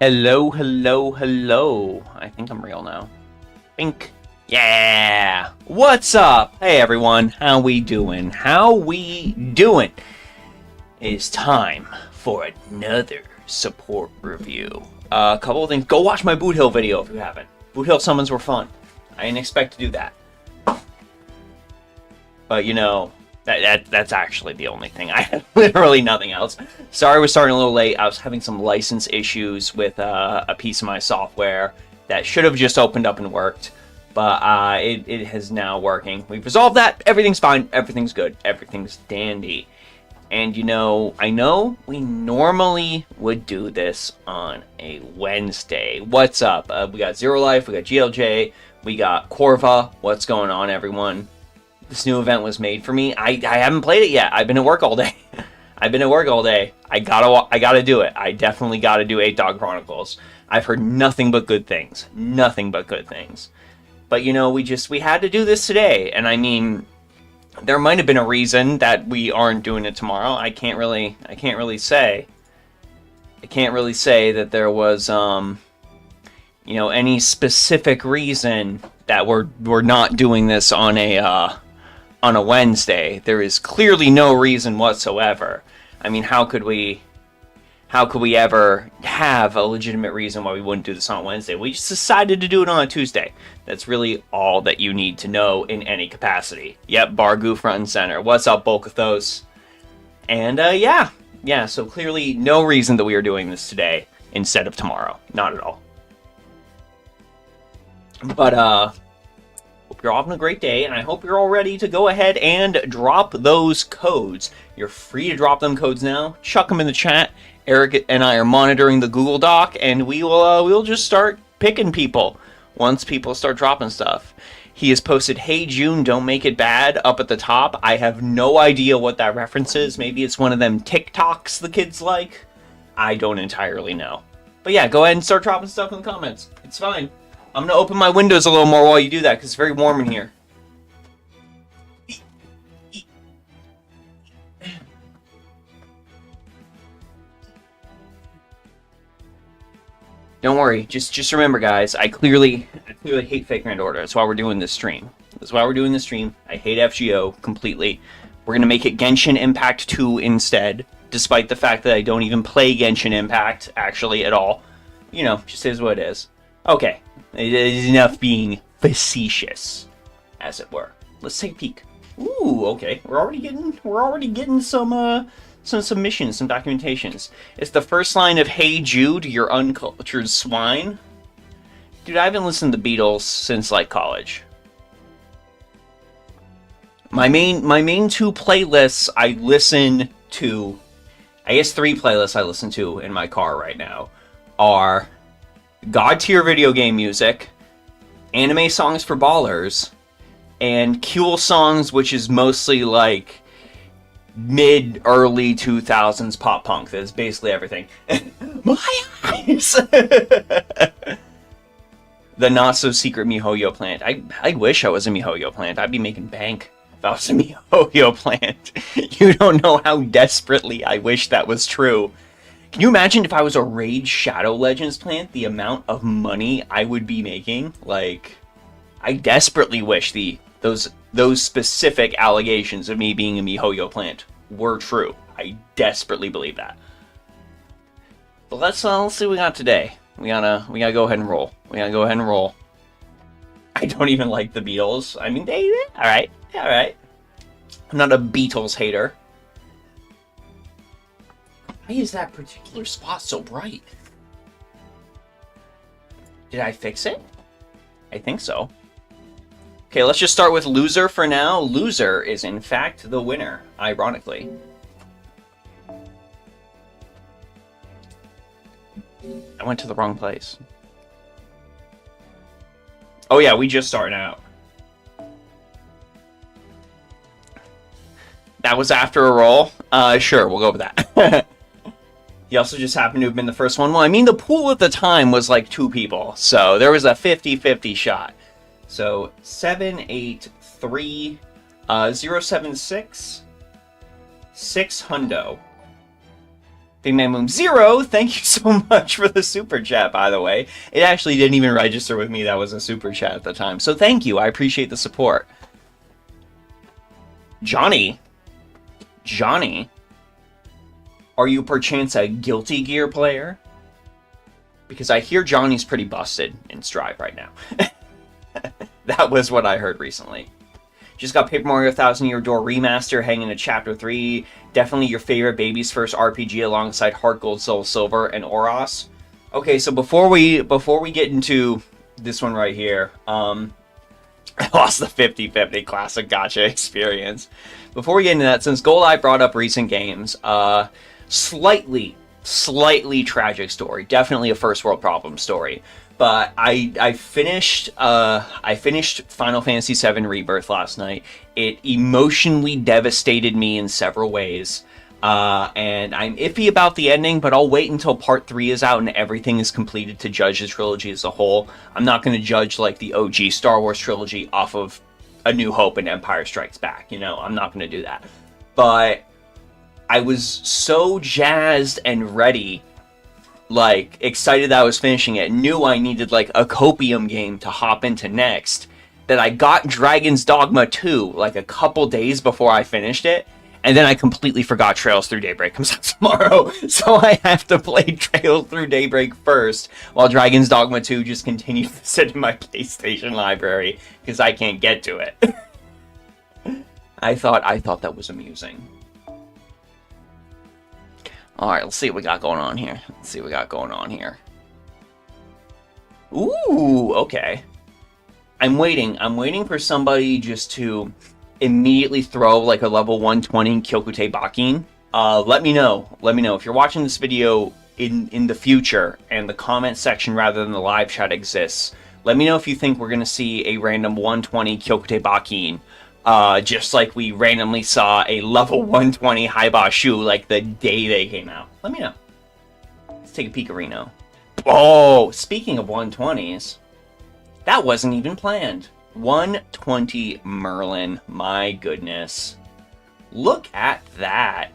Hello, hello, hello. I think I'm real now. Think. Yeah. What's up? Hey everyone. How we doing? How we doing? It's time for another support review. A couple of things. Go watch my Boot Hill video if you haven't. Boot Hill summons were fun. I didn't expect to do that. But you know, that's actually the only thing. I had literally nothing else. Sorry we're starting a little late. I was having some license issues with a piece of my software that should have just opened up and worked. But it has now working. We've resolved that. Everything's fine. Everything's good. Everything's dandy. And you know, I know we normally would do this on a Wednesday. What's up? We got Zero Life. We got GLJ. We got Corva. What's going on, everyone? This new event was made for me. I haven't played it yet. I've been at work all day. I've been at work all day. I gotta do it. I definitely gotta do 8 Dog Chronicles. I've heard nothing but good things. Nothing but good things. But you know, we had to do this today. And I mean, there might have been a reason that we aren't doing it tomorrow. I can't really say. I can't really say that there was you know, any specific reason that we're not doing this on a Wednesday. There is clearly no reason whatsoever. I mean, how could we ever have a legitimate reason why we wouldn't do this on Wednesday? We just decided to do it on a Tuesday. That's really all that you need to know in any capacity. Yep, Bargoo front and center. What's up, Bolkathos? And yeah, so clearly no reason that we are doing this today instead of tomorrow. Not at all. But hope you're all having a great day, and I hope you're all ready to go ahead and drop those codes. You're free to drop them codes now. Chuck them in the chat. Eric and I are monitoring the Google Doc, and we'll just start picking people once people start dropping stuff. He has posted, "Hey June, don't make it bad," up at the top. I have no idea what that reference is. Maybe it's one of them TikToks the kids like. I don't entirely know. But yeah, go ahead and start dropping stuff in the comments. It's fine. I'm going to open my windows a little more while you do that, because it's very warm in here. Don't worry. Just remember, guys, I clearly hate Fake Grand Order. That's why we're doing this stream. I hate FGO completely. We're going to make it Genshin Impact 2 instead, despite the fact that I don't even play Genshin Impact, actually, at all. You know, just is what it is. Okay. It is enough being facetious, as it were. Let's take a peek. Ooh, okay. We're already getting some submissions, some documentations. It's the first line of "Hey Jude, you're uncultured swine." Dude, I haven't listened to the Beatles since like college. My main 2 playlists I listen to, I guess 3 playlists I listen to in my car right now are God tier video game music, anime songs for ballers, and cool songs, which is mostly like mid-early 2000s pop punk. That's basically everything. My eyes! The not-so-secret MiHoYo plant. I wish I was a MiHoYo plant. I'd be making bank if I was a MiHoYo plant. You don't know how desperately I wish that was true. Can you imagine if I was a Raid Shadow Legends plant, the amount of money I would be making? Like, I desperately wish those specific allegations of me being a MiHoYo plant were true. I desperately believe that. But let's see what we got today. We gotta go ahead and roll. I don't even like the Beatles. I mean, all right. I'm not a Beatles hater. Why is that particular spot so bright? Did I fix it? I think so. Okay, let's just start with Loser for now. Loser is in fact the winner, ironically. I went to the wrong place. Oh yeah, we just started out. That was after a roll? Sure, we'll go with that. He also just happened to have been the first one. Well, I mean, the pool at the time was like 2 people, so there was a 50-50 shot. So 783 076 6 hundo. Big Man Boom Zero, thank you so much for the super chat, by the way. It actually didn't even register with me that was a super chat at the time. So thank you. I appreciate the support. Johnny, are you perchance a Guilty Gear player? Because I hear Johnny's pretty busted in Strive right now. That was what I heard recently. Just got Paper Mario 1,000 Year Door Remaster hanging in Chapter 3. Definitely your favorite baby's first RPG alongside Heart Gold, Soul Silver, and Oros. Okay, so before we get into this one right here, I lost the 50-50 classic gacha experience. Before we get into that, since Golai brought up recent games, slightly tragic story. Definitely a first world problem story. But I finished Final Fantasy VII Rebirth last night. It emotionally devastated me in several ways. And I'm iffy about the ending, but I'll wait until Part 3 is out and everything is completed to judge the trilogy as a whole. I'm not going to judge like the OG Star Wars trilogy off of A New Hope and Empire Strikes Back. You know, I'm not going to do that. But I was so jazzed and ready, like excited that I was finishing it, knew I needed like a copium game to hop into next, that I got Dragon's Dogma 2 like a couple days before I finished it, and then I completely forgot Trails Through Daybreak comes out tomorrow, so I have to play Trails Through Daybreak first, while Dragon's Dogma 2 just continues to sit in my PlayStation library, because I can't get to it. I thought that was amusing. Alright, let's see what we got going on here. Ooh, okay. I'm waiting for somebody just to immediately throw like a level 120 Kyokute Bakin. Let me know if you're watching this video in the future and the comment section rather than the live chat exists. Let me know if you think we're gonna see a random 120 Kyokute Bakin. Just like we randomly saw a level 120 Haibashu like the day they came out. Let me know. Let's take a peek at Reno. Oh, speaking of 120s, that wasn't even planned. 120 Merlin, my goodness. Look at that.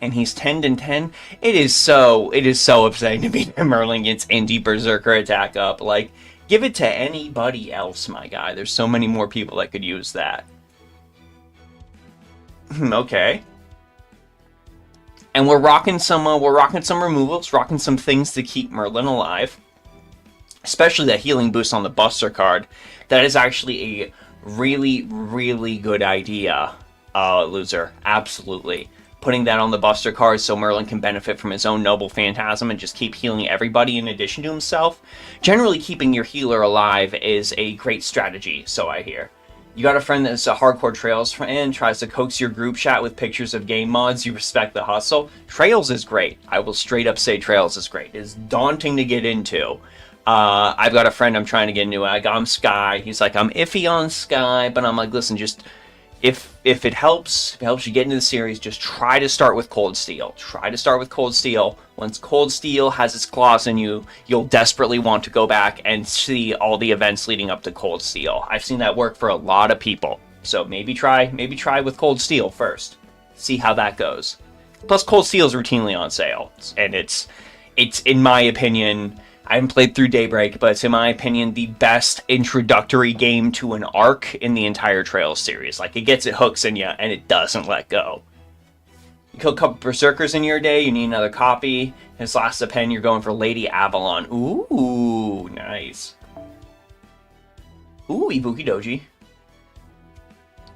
And he's 10-10. It is so upsetting to be that Merlin gets Indie Berserker attack up. Like, give it to anybody else, my guy. There's so many more people that could use that. Okay. And we're rocking some removals, rocking some things to keep Merlin alive. Especially that healing boost on the Buster card. That is actually a really, really good idea, loser. Absolutely. Putting that on the Buster card so Merlin can benefit from his own Noble Phantasm and just keep healing everybody in addition to himself. Generally, keeping your healer alive is a great strategy, so I hear. You got a friend that's a hardcore Trails fan, tries to coax your group chat with pictures of game mods, you respect the hustle. Trails is great. I will straight up say Trails is great. It's daunting to get into. I've got a friend I'm trying to get into. I got him Sky. He's like, I'm iffy on Sky, but I'm like, listen, just if it helps you get into the series, just try to start with Cold Steel. Try to start with Cold Steel. Once Cold Steel has its claws in you, you'll desperately want to go back and see all the events leading up to Cold Steel. I've seen that work for a lot of people. So maybe try with Cold Steel first. See how that goes. Plus, Cold Steel is routinely on sale, and it's in my opinion, I haven't played through Daybreak, but it's, in my opinion, the best introductory game to an arc in the entire Trails series. Like, it hooks in you, and it doesn't let go. You kill a couple Berserkers in your day, you need another copy. His last pen, you're going for Lady Avalon. Ooh, nice. Ooh, Ibuki Doji.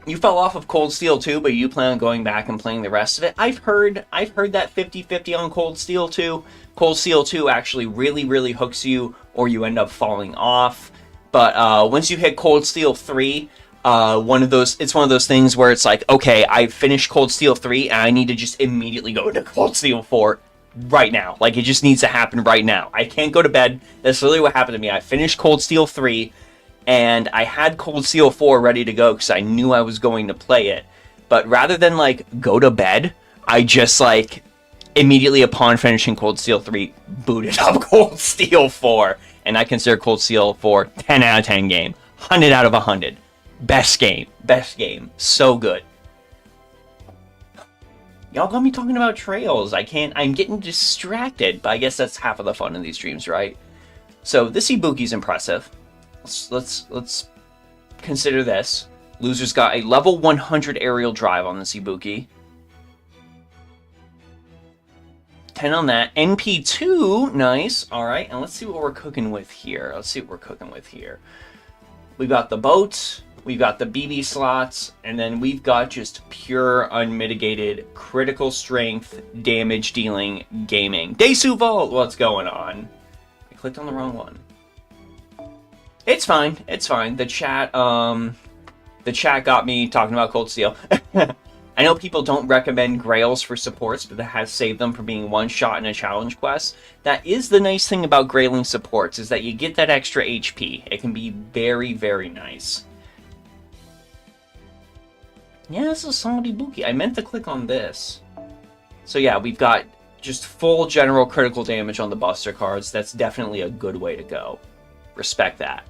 You fell off of Cold Steel 2, but you plan on going back and playing the rest of it. I've heard that 50-50 on Cold Steel 2. Cold Steel 2 actually really, really hooks you, or you end up falling off. But once you hit Cold Steel 3, it's one of those things where it's like, okay, I finished Cold Steel 3, and I need to just immediately go into Cold Steel 4 right now. Like, it just needs to happen right now. I can't go to bed. That's literally what happened to me. I finished Cold Steel 3, and I had Cold Steel 4 ready to go because I knew I was going to play it. But rather than, like, go to bed, I just, like, immediately upon finishing Cold Steel 3, booted up Cold Steel 4. And I consider Cold Steel 4 10 out of 10 game. 100 out of 100. Best game. So good. Y'all got me talking about trails. I'm getting distracted, but I guess that's half of the fun of these streams, right? So this Ibuki's impressive. Let's consider this. Loser's got a level 100 aerial drive on this Ibuki. 10 on that. NP2, nice. All right, and let's see what we're cooking with here. We've got the boat, we've got the BB slots, and then we've got just pure, unmitigated, critical strength, damage dealing gaming. Desu Vault, what's going on? I clicked on the wrong one. It's fine. The chat got me talking about Cold Steel. I know people don't recommend Grails for supports, but that has saved them from being one shot in a challenge quest. That is the nice thing about Grailing supports, is that you get that extra HP. It can be very, very nice. Yeah, this is a solid Ibuki. I meant to click on this. So yeah, we've got just full general critical damage on the Buster cards. That's definitely a good way to go. Respect that.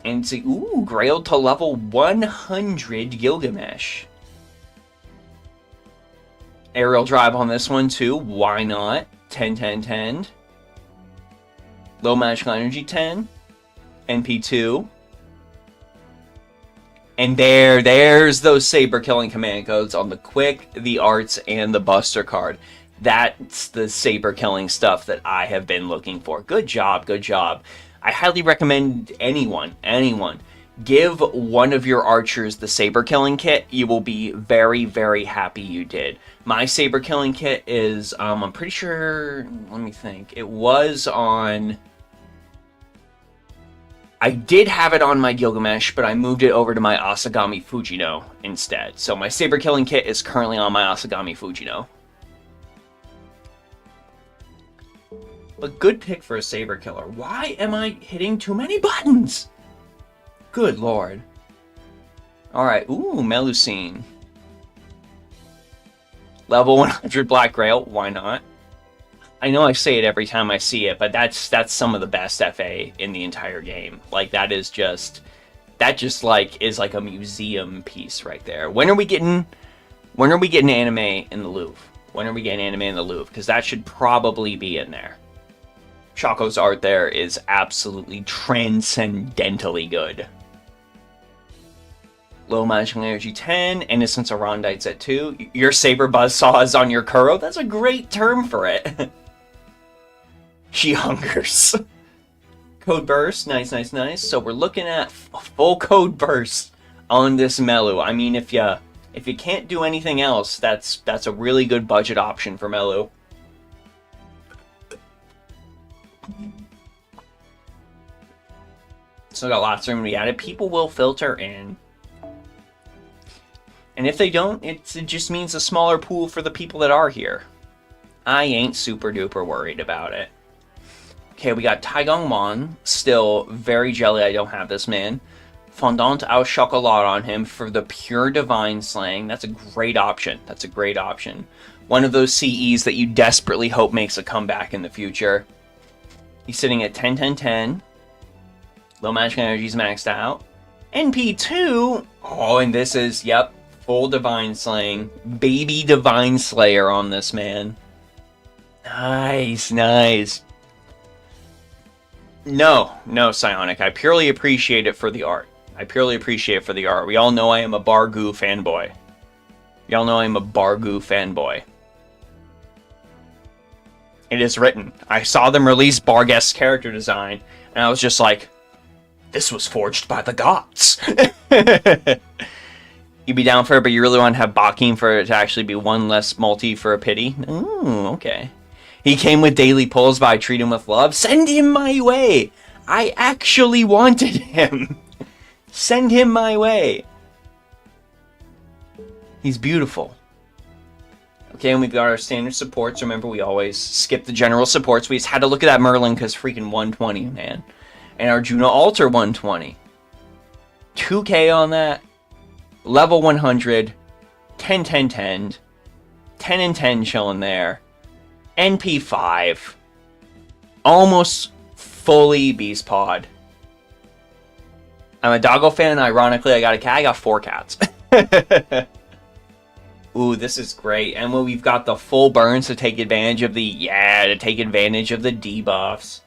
And see, ooh, Grailed to level 100 Gilgamesh. Aerial drive on this one too, why not? 10, 10, 10. Low magical energy 10. NP2. And there's those saber killing command codes on the quick, the arts, and the Buster card. That's the saber killing stuff that I have been looking for. Good job, good job. I highly recommend anyone, give one of your archers the saber killing kit. You will be very, very happy you did. My saber killing kit is, I'm pretty sure, let me think, it was on, I did have it on my Gilgamesh, but I moved it over to my Asagami Fujino instead. So my saber killing kit is currently on my Asagami Fujino. But good pick for a saber killer. Why am I hitting too many buttons? Good lord. Alright, ooh, Melusine. Level 100 Black Grail, why not? I know I say it every time I see it, but that's some of the best FA in the entire game. Like, that just like is like a museum piece right there. When are we getting anime in the Louvre? Because that should probably be in there. Shaco's art there is absolutely transcendentally good. Low magical energy 10, Innocence Arondites at 2. Your Saber Buzzsaw is on your Kuro? That's a great term for it. She hungers. Code Burst, nice. So we're looking at a full Code Burst on this Melu. I mean, if you can't do anything else, that's a really good budget option for Melu. Still got lots of room to be added. People will filter in. And if they don't, it just means a smaller pool for the people that are here. I ain't super duper worried about it. Okay, we got Taigongmon. Still very jelly I don't have this man. Fondant au Chocolat on him for the pure Divine Slaying. That's a great option. One of those CEs that you desperately hope makes a comeback in the future. He's sitting at 10, 10, 10. Low magic energy is maxed out. NP2. Oh, and this is, yep, full Divine Slaying. Baby Divine Slayer on this man. Nice. No, Psionic. I purely appreciate it for the art. We all know I am a Bargu fanboy. It is written. I saw them release Barghest's character design, and I was just like, this was forged by the gods. You'd be down for it, but you really want to have Bakim for it to actually be one less multi for a pity? Ooh, okay. He came with daily pulls, but I treat him with love. Send him my way! I actually wanted him. Send him my way. He's beautiful. Okay, and we've got our standard supports. Remember, we always skip the general supports. We just had to look at that Merlin because freaking 120, man. And Arjuna Altar 120. 2k on that. Level 100. 10, 10, 10. 10 and 10 chilling there. NP5. Almost fully Beast Pod. I'm a doggo fan. Ironically, I got a cat. I got 4 cats. Ooh, this is great. And when we've got the full burns to take advantage of the debuffs.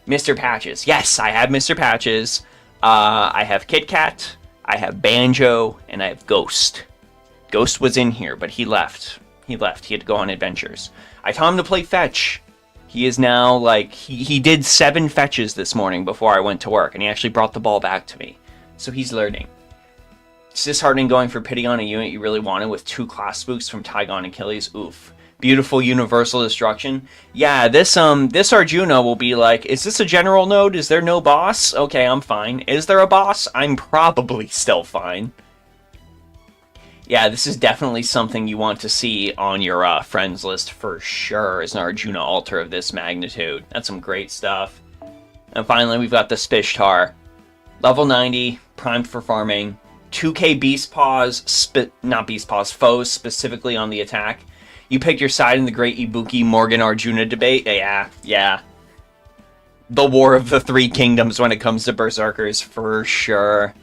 Mr. Patches. Yes, I have Mr. Patches. I have Kit Kat, I have Banjo, and I have Ghost. Ghost was in here, but he left. He had to go on adventures. I taught him to play fetch. He is now, like, he did 7 fetches this morning before I went to work, and he actually brought the ball back to me. So he's learning. It's disheartening going for pity on a unit you really wanted with 2 class spooks from Tygon Achilles. Oof. Beautiful universal destruction. Yeah, this Arjuna will be like, is this a general node? Is there no boss? Okay, I'm fine. Is there a boss? I'm probably still fine. Yeah, this is definitely something you want to see on your friends list for sure, is an Arjuna altar of this magnitude. That's some great stuff. And finally, we've got the Spishtar. Level 90, primed for farming. 2k Beast Paws, not Beast Paws, foes specifically on the attack. You pick your side in the Great Ibuki Morgan Arjuna debate. Yeah. The War of the Three Kingdoms when it comes to Berserkers, for sure.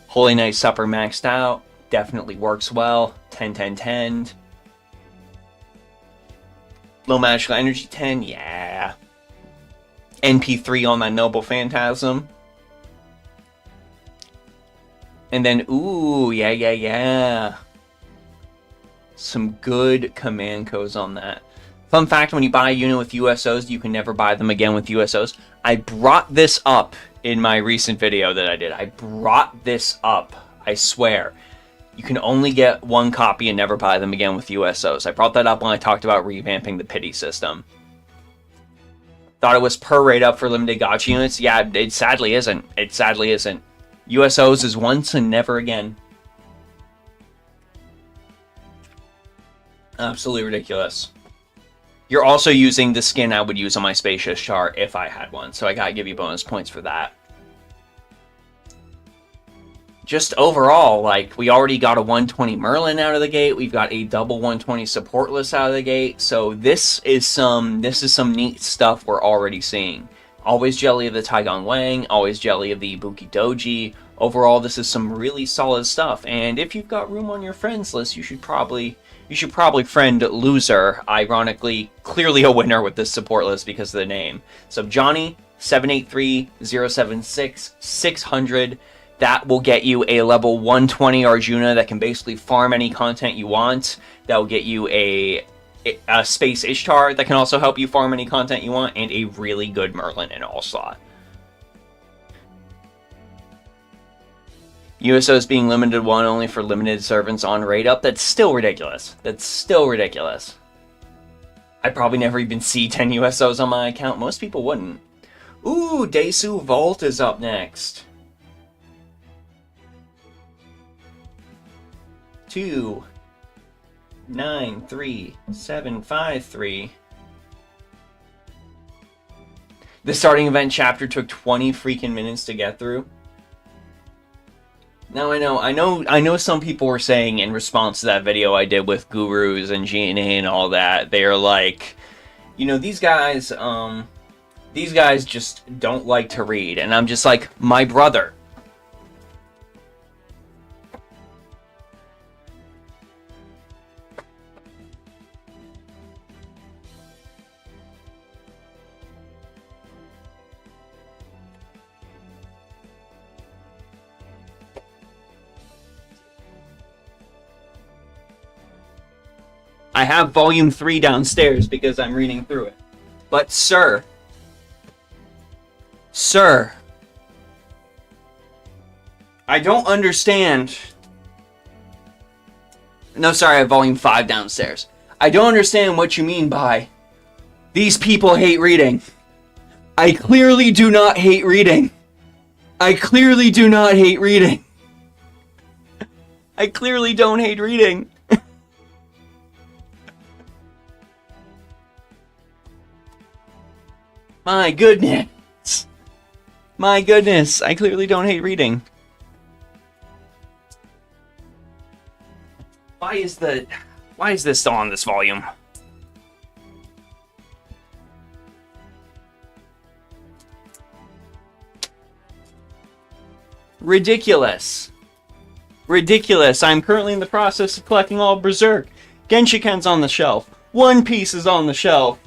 Holy Night Supper maxed out. Definitely works well. 10. Low Magical Energy 10. Yeah. NP3 on that Noble Phantasm. And then, ooh, yeah. Some good command codes on that. Fun fact, when you buy a unit with USOs, you can never buy them again with USOs. I brought this up in my recent video that I did. I brought this up, I swear. You can only get 1 copy and never buy them again with USOs. I brought that up when I talked about revamping the pity system. Thought it was per rate up for limited gacha units. Yeah, it sadly isn't. USOs is once and never again. Absolutely ridiculous. You're also using the skin I would use on my Spacious Char if I had one, so I gotta give you bonus points for that. Just overall, like, we already got a 120 Merlin out of the gate, we've got a double 120 support list out of the gate, so this is some neat stuff we're already seeing. Always jelly of the Taigon Wang, always jelly of the Ibuki Doji. Overall, this is some really solid stuff, and if you've got room on your friends list, you should probably friend Loser, ironically, clearly a winner with this support list because of the name. So Johnny, 783-076, 600, that will get you a level 120 Arjuna that can basically farm any content you want. That will get you a Space Ishtar that can also help you farm any content you want, and a really good Merlin in all slot. USOs being limited 1 only for limited servants on rate up. That's still ridiculous. I'd probably never even see 10 USOs on my account. Most people wouldn't. Ooh, Desu Vault is up next. 2, 9, 3, 7, 5, 3. The starting event chapter took 20 freaking minutes to get through. Now I know some people were saying in response to that video I did with gurus and GNA and all that, they're like, you know, these guys just don't like to read, and I'm just like, my brother. I have volume 3 downstairs because I'm reading through it. But sir, I don't understand. No, sorry, I have volume 5 downstairs. I don't understand what you mean by these people hate reading. I clearly do not hate reading. I clearly do not hate reading. I clearly don't hate reading. My goodness. My goodness, I clearly don't hate reading. Why is this still on this volume? Ridiculous. Ridiculous. I'm currently in the process of collecting all Berserk. Genshiken's on the shelf. One Piece is on the shelf.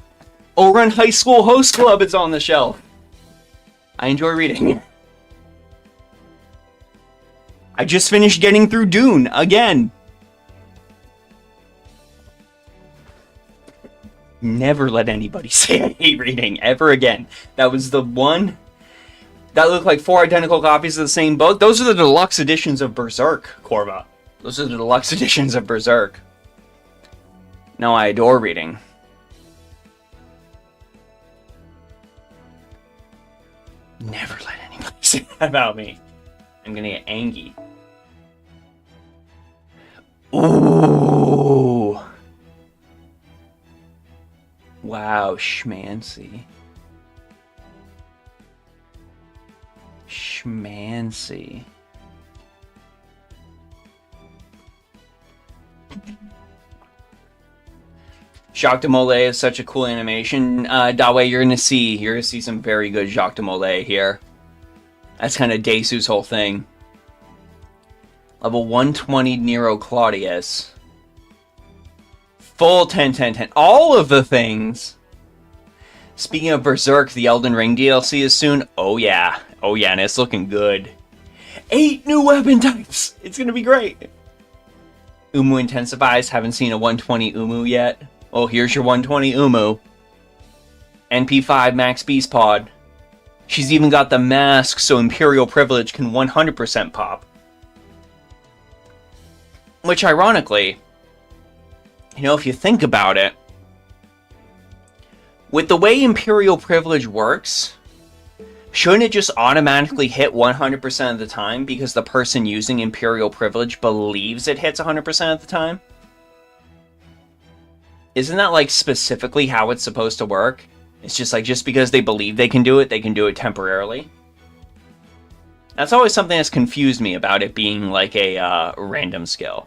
Ouran High School Host Club is on the shelf. I enjoy reading. I just finished getting through Dune again. Never let anybody say I hate reading ever again. That was the one that looked like 4 identical copies of the same book. Those are the deluxe editions of Berserk, Korva. Those are the deluxe editions of Berserk. No, I adore reading. Never let anybody say that about me. I'm gonna get angry. Ooh. Wow, schmancy. Schmancy. Jacques de Molay is such a cool animation. Dawe, you're gonna see some very good Jacques de Molay here. That's kind of Desu's whole thing. Level 120 Nero Claudius. Full 10-10-10. All of the things. Speaking of Berserk, the Elden Ring DLC is soon. Oh yeah. Oh yeah, and it's looking good. 8 new weapon types! It's gonna be great. Umu intensifies. Haven't seen a 120 Umu yet. Oh, here's your 120 Umu. NP5 Max Beast Pod. She's even got the mask so Imperial Privilege can 100% pop. Which, ironically, you know, if you think about it, with the way Imperial Privilege works, shouldn't it just automatically hit 100% of the time because the person using Imperial Privilege believes it hits 100% of the time? Isn't that, like, specifically how it's supposed to work? It's just like, just because they believe they can do it temporarily. That's always something that's confused me about it being like a random skill.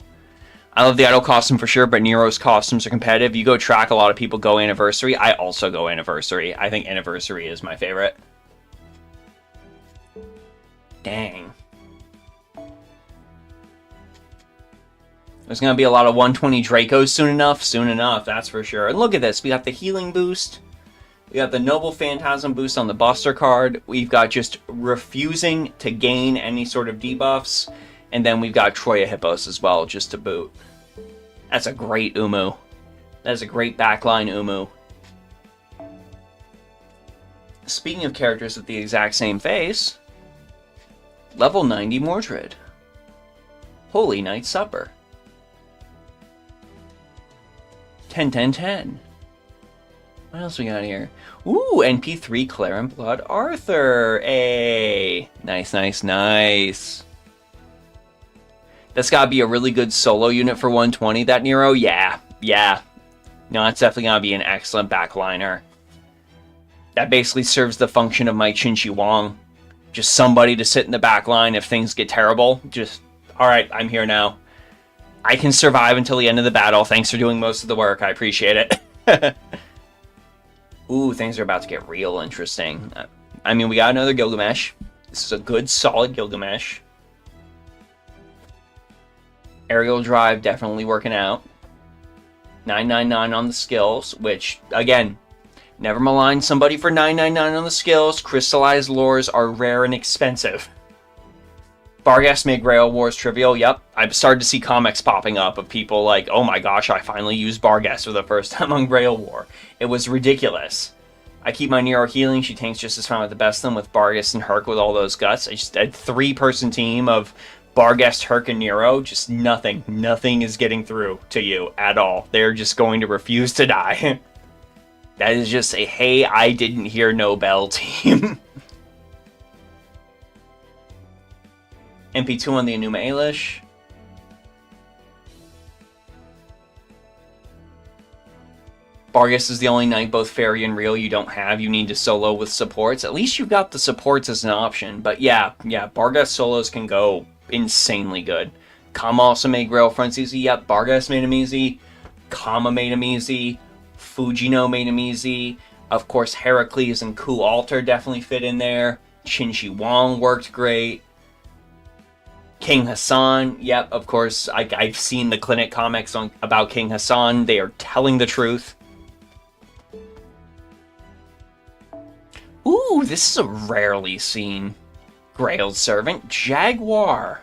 I love the idol costume for sure, but Nero's costumes are competitive. You go track, a lot of people go Anniversary. I also go Anniversary. I think Anniversary is my favorite. Dang. There's going to be a lot of 120 Dracos soon enough, that's for sure. And look at this, we got the healing boost. We got the Noble Phantasm boost on the Buster card. We've got just refusing to gain any sort of debuffs. And then we've got Troya Hippos as well, just to boot. That's a great Umu. That is a great backline Umu. Speaking of characters with the exact same face, level 90 Mordred. Holy Night Supper. 10-10-10. What else we got here? Ooh, NP3 Claire and Blood Arthur. Hey, nice, nice, nice. That's gotta be a really good solo unit for 120, that Nero? Yeah. No, that's definitely gonna be an excellent backliner. That basically serves the function of my Qin Shi Huang. Just somebody to sit in the back line if things get terrible. Just, alright, I'm here now. I can survive until the end of the battle. Thanks for doing most of the work. I appreciate it. Ooh, things are about to get real interesting. I mean, we got another Gilgamesh. This is a good, solid Gilgamesh. Aerial Drive definitely working out. 999 on the skills, which, again, never malign somebody for 999 on the skills. Crystallized lores are rare and expensive. Barghest made Grail Wars trivial. Yep, I've started to see comics popping up of people like, oh my gosh, I finally used Barghest for the first time on Grail War. It was ridiculous. I keep my Nero healing. She tanks just as fine with the best of them with Barghest and Herc with all those guts. I just had 3-person team of Barghest, Herc, and Nero. Just nothing. Nothing is getting through to you at all. They're just going to refuse to die. That is just a, hey, I didn't hear no bell team. MP2 on the Enuma Elish. Barghest is the only knight, both fairy and real, you don't have. You need to solo with supports. At least you've got the supports as an option. But yeah, Barghest solos can go insanely good. Kama also made Grail fronts easy. Yep, Barghest made him easy. Kama made him easy. Fujino made him easy. Of course, Heracles and Ku Altar definitely fit in there. Qin Shi Huang worked great. King Hassan, yep, of course, I've seen the Clinic comics about King Hassan. They are telling the truth. Ooh, this is a rarely seen Grailed Servant. Jaguar.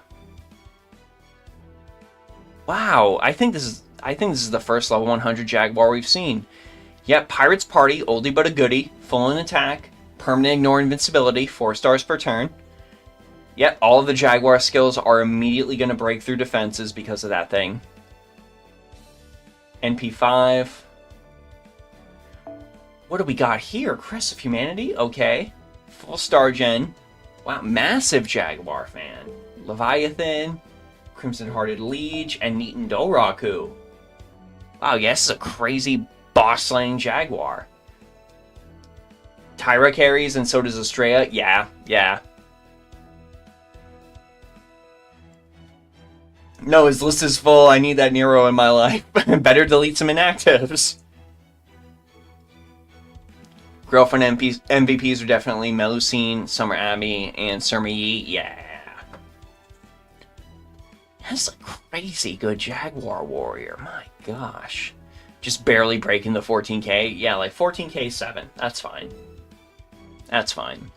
Wow, I think this is the first level 100 Jaguar we've seen. Yep, Pirate's Party, oldie but a goodie, full in attack, permanent ignore invincibility, 4 stars per turn. Yep, all of the Jaguar skills are immediately going to break through defenses because of that thing. NP5. What do we got here? Crest of Humanity? Okay. Full star gen. Wow, massive Jaguar fan. Leviathan, Crimson Hearted Liege, and Neaten Doraku. Wow, yes, this is a crazy boss-slaying Jaguar. Tyra carries, and so does Estrella. Yeah. No, his list is full. I need that Nero in my life. Better delete some inactives. Girlfriend MVPs are definitely Melusine, Summer Abbey, and Surma Yi. Yeah. That's a crazy good Jaguar warrior. My gosh. Just barely breaking the 14k. Yeah, like 14k 7. That's fine. That's fine.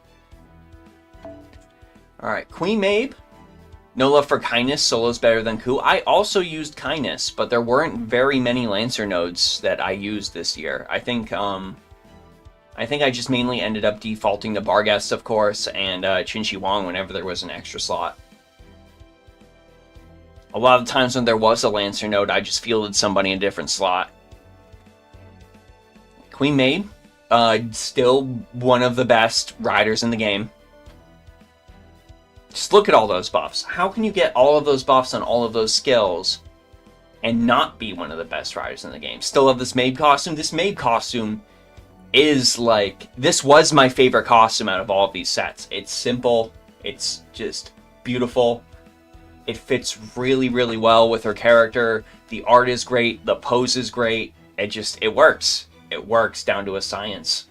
Alright, Queen Mabe. No love for Kindness. Solo's better than Coup. I also used Kindness, but there weren't very many Lancer nodes that I used this year. I think I just mainly ended up defaulting to Barghest, of course, and Qin Shi Huang whenever there was an extra slot. A lot of times when there was a Lancer node, I just fielded somebody in a different slot. Queen Mabe, still one of the best riders in the game. Just look at all those buffs. How can you get all of those buffs on all of those skills and not be one of the best riders in the game? Still love this Mabe costume. This Mabe costume is like... This was my favorite costume out of all of these sets. It's simple. It's just beautiful. It fits really, really well with her character. The art is great. The pose is great. It works. It works down to a science.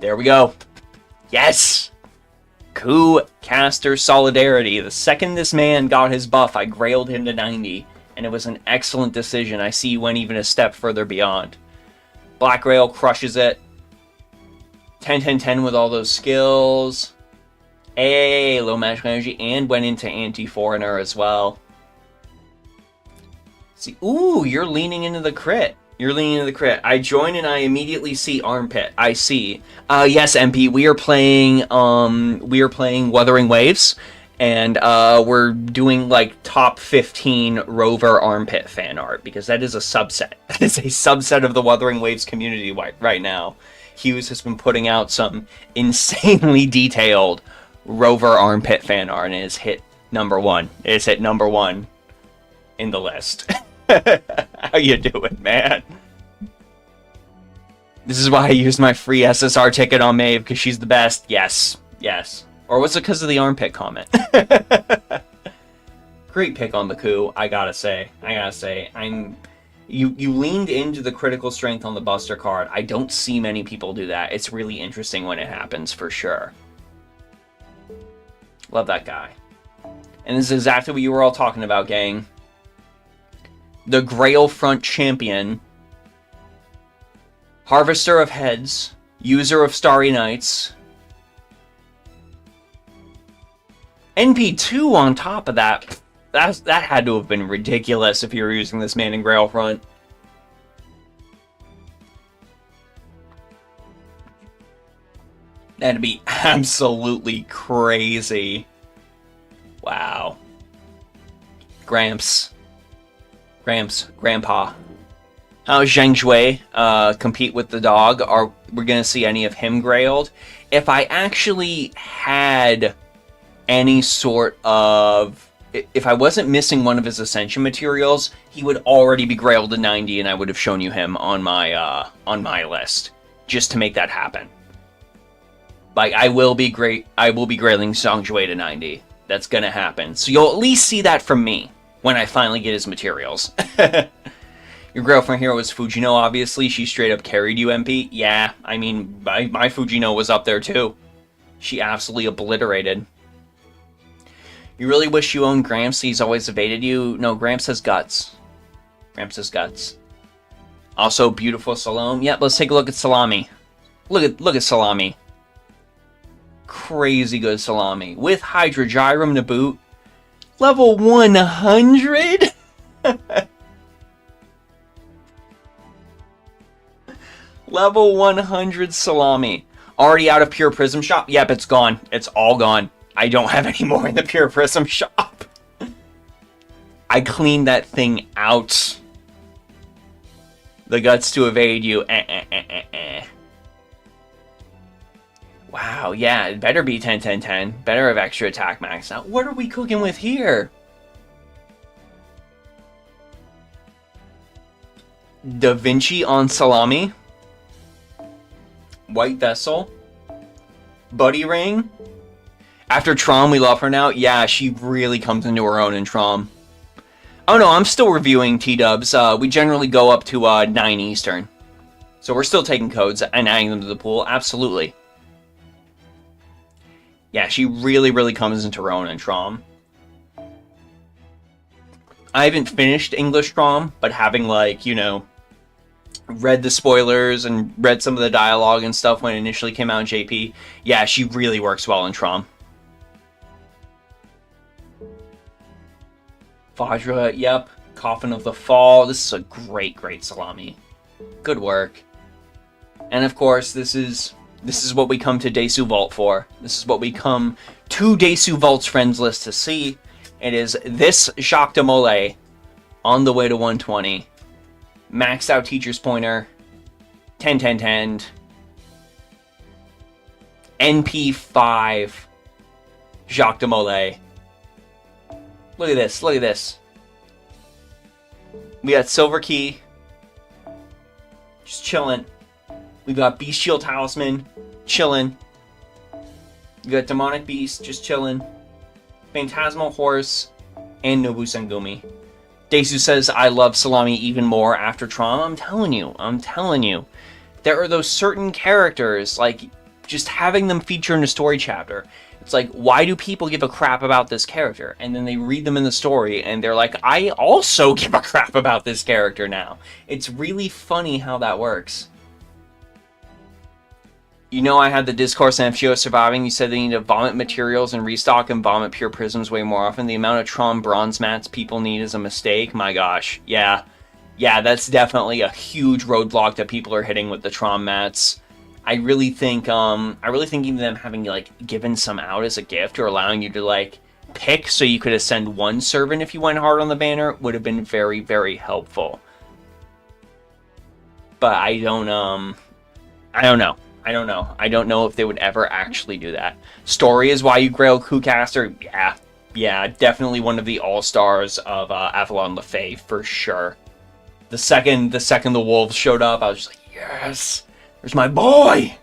There we go. Yes! Coup Caster Solidarity. The second this man got his buff, I grailed him to 90. And it was an excellent decision. I see you went even a step further beyond. Black Grail crushes it. 10-10-10 with all those skills. Hey, low magical energy. And went into Anti-Foreigner as well. See, ooh, you're leaning into the crit. You're leaning into the crit. I join and I immediately see Armpit. I see. Yes, MP, we are playing Wuthering Waves, and we're doing like top 15 Rover Armpit fan art because that is a subset. That is a subset of the Wuthering Waves community right now. Hughes has been putting out some insanely detailed Rover Armpit fan art, and it has hit number 1. It has hit number 1 in the list. How you doing, man? This is why I used my free SSR ticket on Maeve, because she's the best. Yes. Or was it because of the armpit comment? Great pick on the Coup, I gotta say. You leaned into the critical strength on the Buster card. I don't see many people do that. It's really interesting when it happens, for sure. Love that guy. And this is exactly what you were all talking about, gang. The Grail Front Champion, Harvester of Heads, User of Starry Nights, NP2 on top of that. That had to have been ridiculous if you were using this man in Grail Front. That'd be absolutely crazy. Wow. Grandpa. How does Zheng Shui compete with the dog? Are we going to see any of him grailed? If I actually had any sort of... If I wasn't missing one of his Ascension materials, he would already be grailed to 90, and I would have shown you him on my list, just to make that happen. Like, I will be grailing Zheng Shui to 90. That's going to happen. So you'll at least see that from me when I finally get his materials. Your girlfriend hero was Fujino, obviously. She straight up carried you, MP. Yeah, I mean, my Fujino was up there too. She absolutely obliterated. You really wish you owned Gramps. He's always evaded you. No, Gramps has guts. Gramps has guts. Also, beautiful Salome. Yep, let's take a look at Salami. Look at Salami. Crazy good Salami. With Hydra Gyrum to boot. Level 100? Level 100 Salami. Already out of Pure Prism Shop? Yep, it's gone. It's all gone. I don't have any more in the Pure Prism Shop. I cleaned that thing out. The guts to evade you. Wow, yeah, it better be 10-10-10. Better have extra attack max. Now, what are we cooking with here? Da Vinci on Salami. White Vessel. Buddy Ring. After Trom, we love her now. Yeah, she really comes into her own in Trom. Oh no, I'm still reviewing T-dubs. We generally go up to 9 Eastern. So we're still taking codes and adding them to the pool. Absolutely. Yeah, she really comes into her own in Trom. I haven't finished English Trom, but having, like, you know, read the spoilers and read some of the dialogue and stuff when it initially came out in JP, yeah, she really works well in Trom. Vajra, yep. Coffin of the Fall. This is a great Salami. Good work. And of course, this is what we come to Desu Vault for. This is what we come to Desu Vault's friends list to see. It is this Jacques de Molay on the way to 120. Maxed out Teacher's Pointer. 10-10-10. NP5 Jacques de Molay. Look at this, look at this. We got Silver Key. Just chilling. We got Beast Shield Talisman. Chilling. We got Demonic Beast. Just chilling. Phantasmal Horse. And Nobu Sengumi. Desu says, I love Salami even more after Trauma. I'm telling you. There are those certain characters, like, just having them feature in a story chapter. It's like, why do people give a crap about this character? And then they read them in the story, and they're like, I also give a crap about this character now. It's really funny how that works. You know, I had the discourse on FGO surviving. You said they need to vomit materials and restock and vomit pure prisms way more often. The amount of Tron bronze mats people need is a mistake. My gosh. Yeah, that's definitely a huge roadblock that people are hitting with the Tron mats. I really think even them having, like, given some out as a gift or allowing you to, like, pick so you could ascend one servant if you went hard on the banner would have been very helpful. But I don't know. I don't know if they would ever actually do that. Story is why you grail Kucaster. Yeah, definitely one of the all-stars of Avalon LaFay for sure. The second the wolves showed up, I was just like, yes, there's my boy.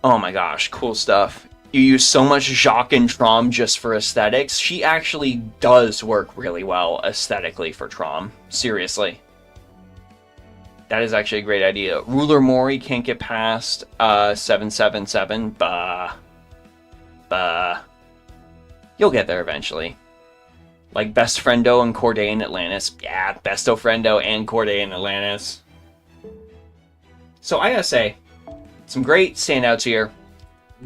Oh my gosh, cool stuff. You use so much Jacques and Trom just for aesthetics. She actually does work really well aesthetically for Trom. Seriously. That is actually a great idea. Ruler Mori can't get past 777. Bah. You'll get there eventually. Like Best Friendo and Corday in Atlantis. Yeah, Besto Friendo and Corday in Atlantis. So I gotta say, some great standouts here.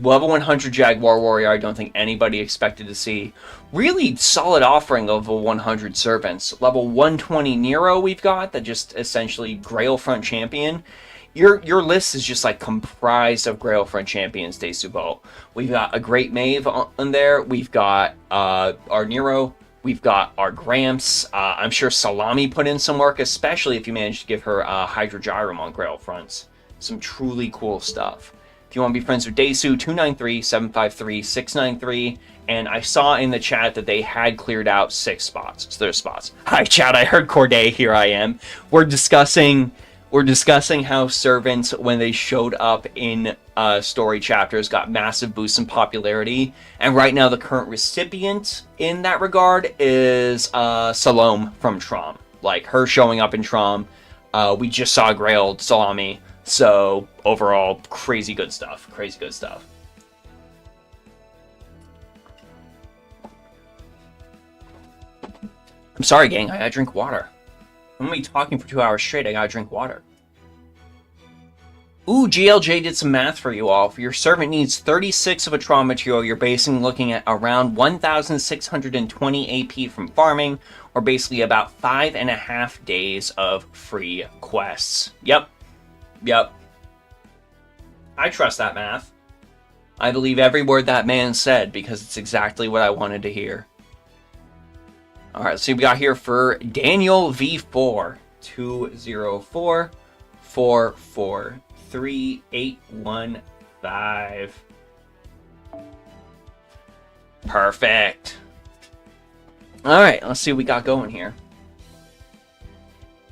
Level 100 Jaguar Warrior, I don't think anybody expected to see. Really solid offering of level 100 Servants. Level 120 Nero we've got, that just essentially Grail Front Champion. Your list is just like comprised of Grail Front Champions, Desu Vault. We've got a Great Maeve on there. We've got our Nero. We've got our Gramps. I'm sure Salami put in some work, especially if you managed to give her Hydra Gyrum on Grail Fronts. Some truly cool stuff. If you want to be friends with Desu, 293-753-693. And I saw in the chat that they had cleared out 6 spots. So there's spots. Hi, chat. I heard Corday. Here I am. We're discussing how servants, when they showed up in story chapters, got massive boosts in popularity. And right now, the current recipient in that regard is Salome from Trom. like her showing up in Trom. We just saw Grail Salami. So overall, crazy good stuff. Crazy good stuff. I'm sorry, gang. I gotta drink water. I'm gonna be talking for 2 hours straight. I gotta drink water. Ooh, GLJ did some math for you all. If your servant needs 36 of a Tron material, you're basically looking at around 1,620 AP from farming, or basically about 5.5 days of free quests. Yep. Yep. I trust that math. I believe every word that man said, because it's exactly what I wanted to hear. Alright, let's see what we got here for Daniel V4. 204 44 3815. Perfect. Alright, let's see what we got going here.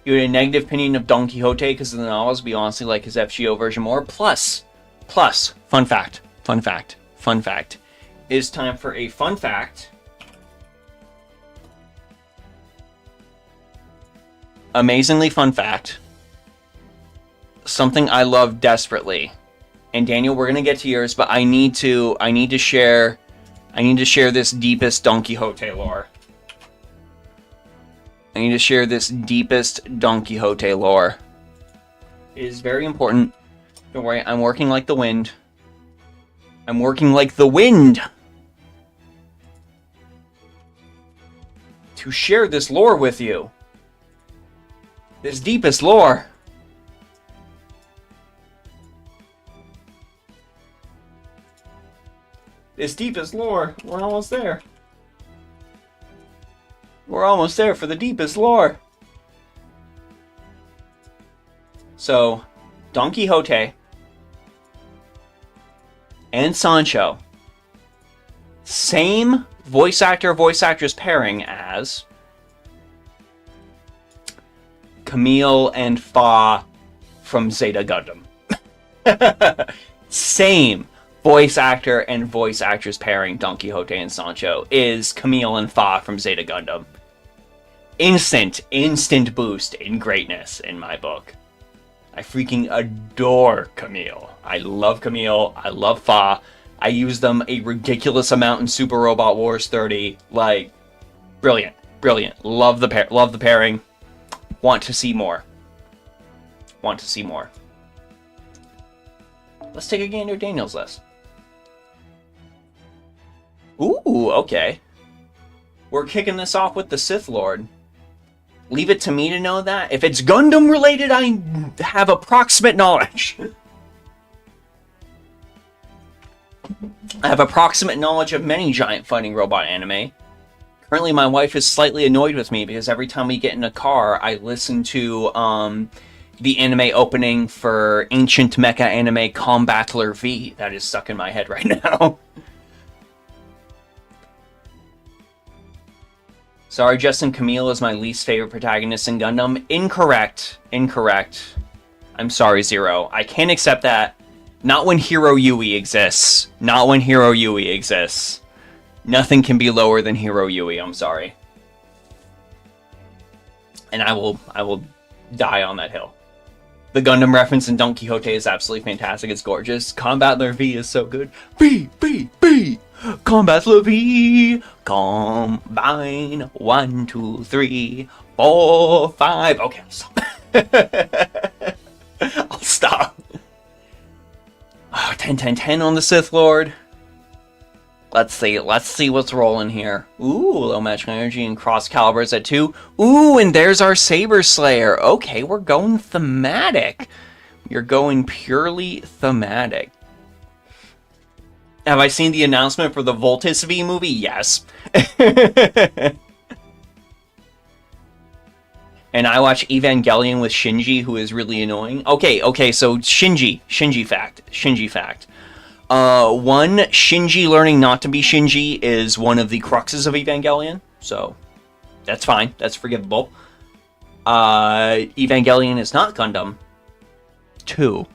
You had a negative opinion of Don Quixote because of the novels, but you honestly like his FGO version more. Plus, fun fact. It is time for a fun fact. Amazingly fun fact. Something I love desperately. And Daniel, we're gonna get to yours, but I need to share this deepest Don Quixote lore. I need to share this deepest Don Quixote lore. It is very important. Don't worry, I'm working like the wind. I'm working like the wind to share this lore with you. This deepest lore. This deepest lore. We're almost there. We're almost there for the deepest lore. So, Don Quixote and Sancho. Same voice actress pairing as Camille and Fa from Zeta Gundam. Same voice actor and voice actress pairing Don Quixote and Sancho is Camille and Fa from Zeta Gundam. Instant boost in greatness in my book. I freaking adore Camille. I love Camille. I love Fa. I use them a ridiculous amount in Super Robot Wars 30. Like, brilliant. Love the pairing. Want to see more. Let's take a gander at Daniel's list. Ooh, okay. We're kicking this off with the Sith Lord. Leave it to me to know that. If it's Gundam related, I have approximate knowledge. I have approximate knowledge of many giant fighting robot anime. Currently, my wife is slightly annoyed with me because every time we get in a car, I listen to the anime opening for ancient mecha anime Combattler V. That is stuck in my head right now. Sorry, Justin, Camille is my least favorite protagonist in Gundam. Incorrect. I'm sorry, Zero. I can't accept that. Not when Hero Yui exists. Nothing can be lower than Hero Yui, I'm sorry. And I will die on that hill. The Gundam reference in Don Quixote is absolutely fantastic. It's gorgeous. Combattler V is so good. B! Combattler V! Combine 1, 2, 3, 4, 5. Okay, I'll stop. I'll stop. Oh, 10 on the Sith Lord. Let's see what's rolling here. Ooh, low magical energy and cross calibers at 2. Ooh, and there's our Saber Slayer. Okay, we're going thematic. You're going purely thematic. Have I seen the announcement for the Voltus V movie? Yes. And I watch Evangelion with Shinji, who is really annoying. Okay, so Shinji fact. One, Shinji learning not to be Shinji is one of the cruxes of Evangelion, so that's fine. That's forgivable. Evangelion is not Gundam. 2.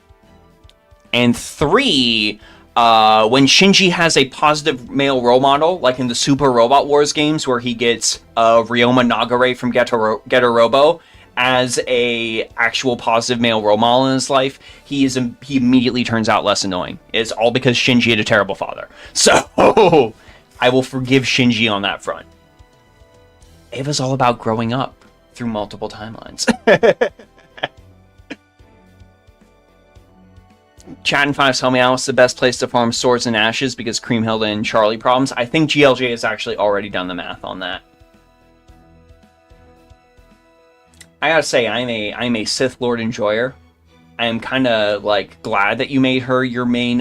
And 3, When Shinji has a positive male role model, like in the Super Robot Wars games, where he gets Ryoma Nagare from Getter Robo as a actual positive male role model in his life, he immediately turns out less annoying. It's all because Shinji had a terrible father. So I will forgive Shinji on that front. Ava's all about growing up through multiple timelines. Chat and Fives tell me what's the best place to farm Swords and Ashes because Creamhilda and Charlie problems. I think GLJ has actually already done the math on that. I gotta say, I'm a Sith Lord enjoyer. I am kind of like glad that you made her your main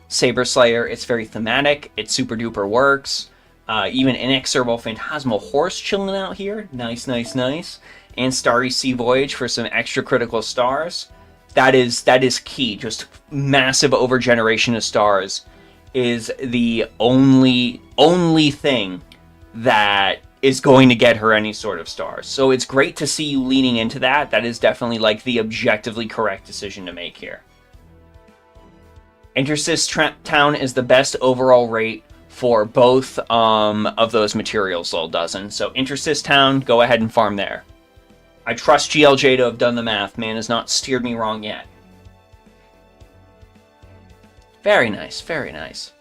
Saber Slayer. It's very thematic. It super duper works. Even Inexorable Phantasmal Horse chilling out here. Nice, nice, nice. And Starry Sea Voyage for some extra critical stars. That is key. Just massive overgeneration of stars is the only thing that is going to get her any sort of stars. So it's great to see you leaning into that. That is definitely like the objectively correct decision to make here. Intersys Town is the best overall rate for both of those materials, Lil Dozen. So Intersys Town, go ahead and farm there. I trust GLJ to have done the math. Man has not steered me wrong yet. Very nice, very nice.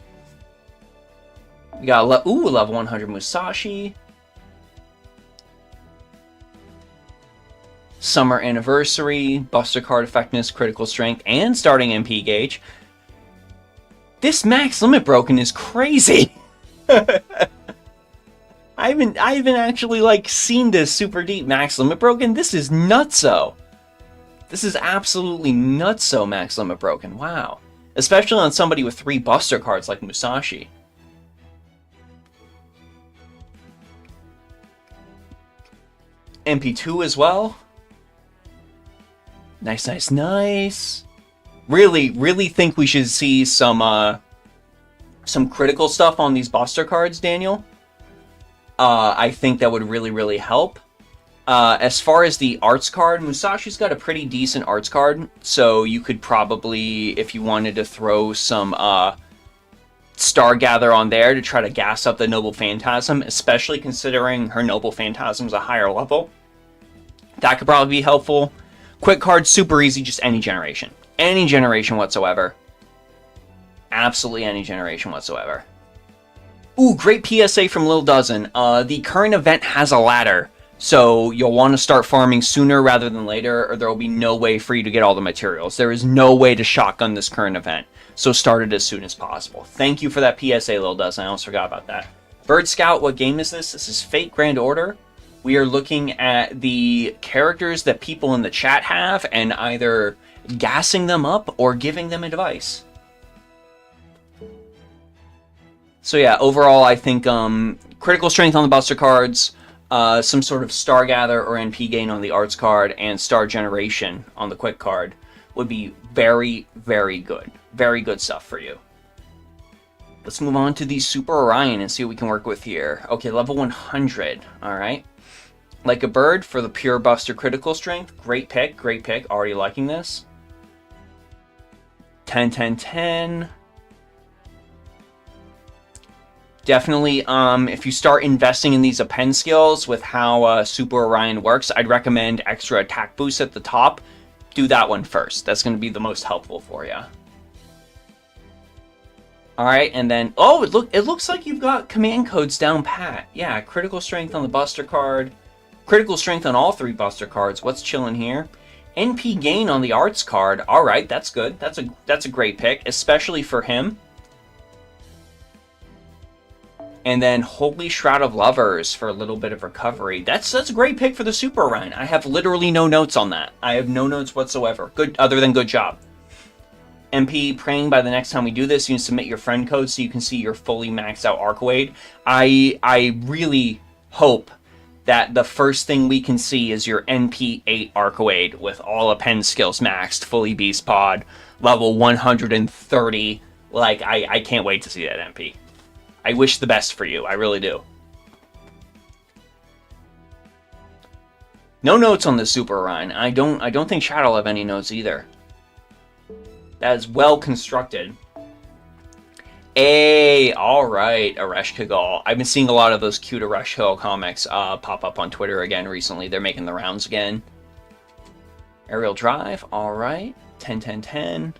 We got level 100 Musashi. Summer Anniversary, Buster Card Effectiveness, Critical Strength, and starting MP gauge. This max limit broken is crazy. I haven't actually like seen this super deep max limit broken. This is nutso. This is absolutely nutso max limit broken. Wow. Especially on somebody with 3 Buster cards like Musashi. MP2 as well. Nice, nice, nice. Really think we should see some critical stuff on these Buster cards, Daniel. I think that would really help. As far as the arts card, Musashi's got a pretty decent arts card, so you could probably, if you wanted to throw some Stargather on there to try to gas up the Noble Phantasm, especially considering her Noble Phantasm's a higher level, that could probably be helpful. Quick card, super easy, just any generation. Any generation whatsoever. Absolutely any generation whatsoever. Ooh, great PSA from Lil Dozen. The current event has a ladder, so you'll want to start farming sooner rather than later, or there will be no way for you to get all the materials. There is no way to shotgun this current event, so start it as soon as possible. Thank you for that PSA, Lil Dozen. I almost forgot about that. Bird Scout, what game is this? This is Fate Grand Order. We are looking at the characters that people in the chat have and either gassing them up or giving them advice. So yeah, overall I think critical strength on the Buster cards, some sort of Stargather or NP gain on the arts card, and Star Generation on the quick card would be very good. Very good stuff for you. Let's move on to the Super Orion and see what we can work with here. Okay, level 100, alright. Like a Bird for the pure Buster critical strength. Great pick, great pick. Already liking this. 10, 10, 10. Definitely, if you start investing in these append skills with how Super Orion works, I'd recommend extra attack boost at the top. Do that one first. That's going to be the most helpful for you. Alright, and then, oh, it looks like you've got command codes down pat. Yeah, critical strength on the Buster card. Critical strength on all 3 Buster cards. What's chilling here? NP gain on the arts card. Alright, that's good. That's a great pick, especially for him. And then Holy Shroud of Lovers for a little bit of recovery. That's a great pick for the Super Orion. I have literally no notes on that. I have no notes whatsoever. Good, other than good job. MP, praying by the next time we do this, you can submit your friend code so you can see your fully maxed out Arcwade. I really hope that the first thing we can see is your NP8 Arcwade with all append skills maxed, fully beast pod, level 130. Like, I can't wait to see that MP. I wish the best for you. I really do. No notes on the Super Orion. I don't think chat will have any notes either. That is well constructed. Hey, all right, Aresh Kagal. I've been seeing a lot of those cute Aresh Kagal comics pop up on Twitter again recently. They're making the rounds again. Aerial Drive, all right. 10, 10, 10.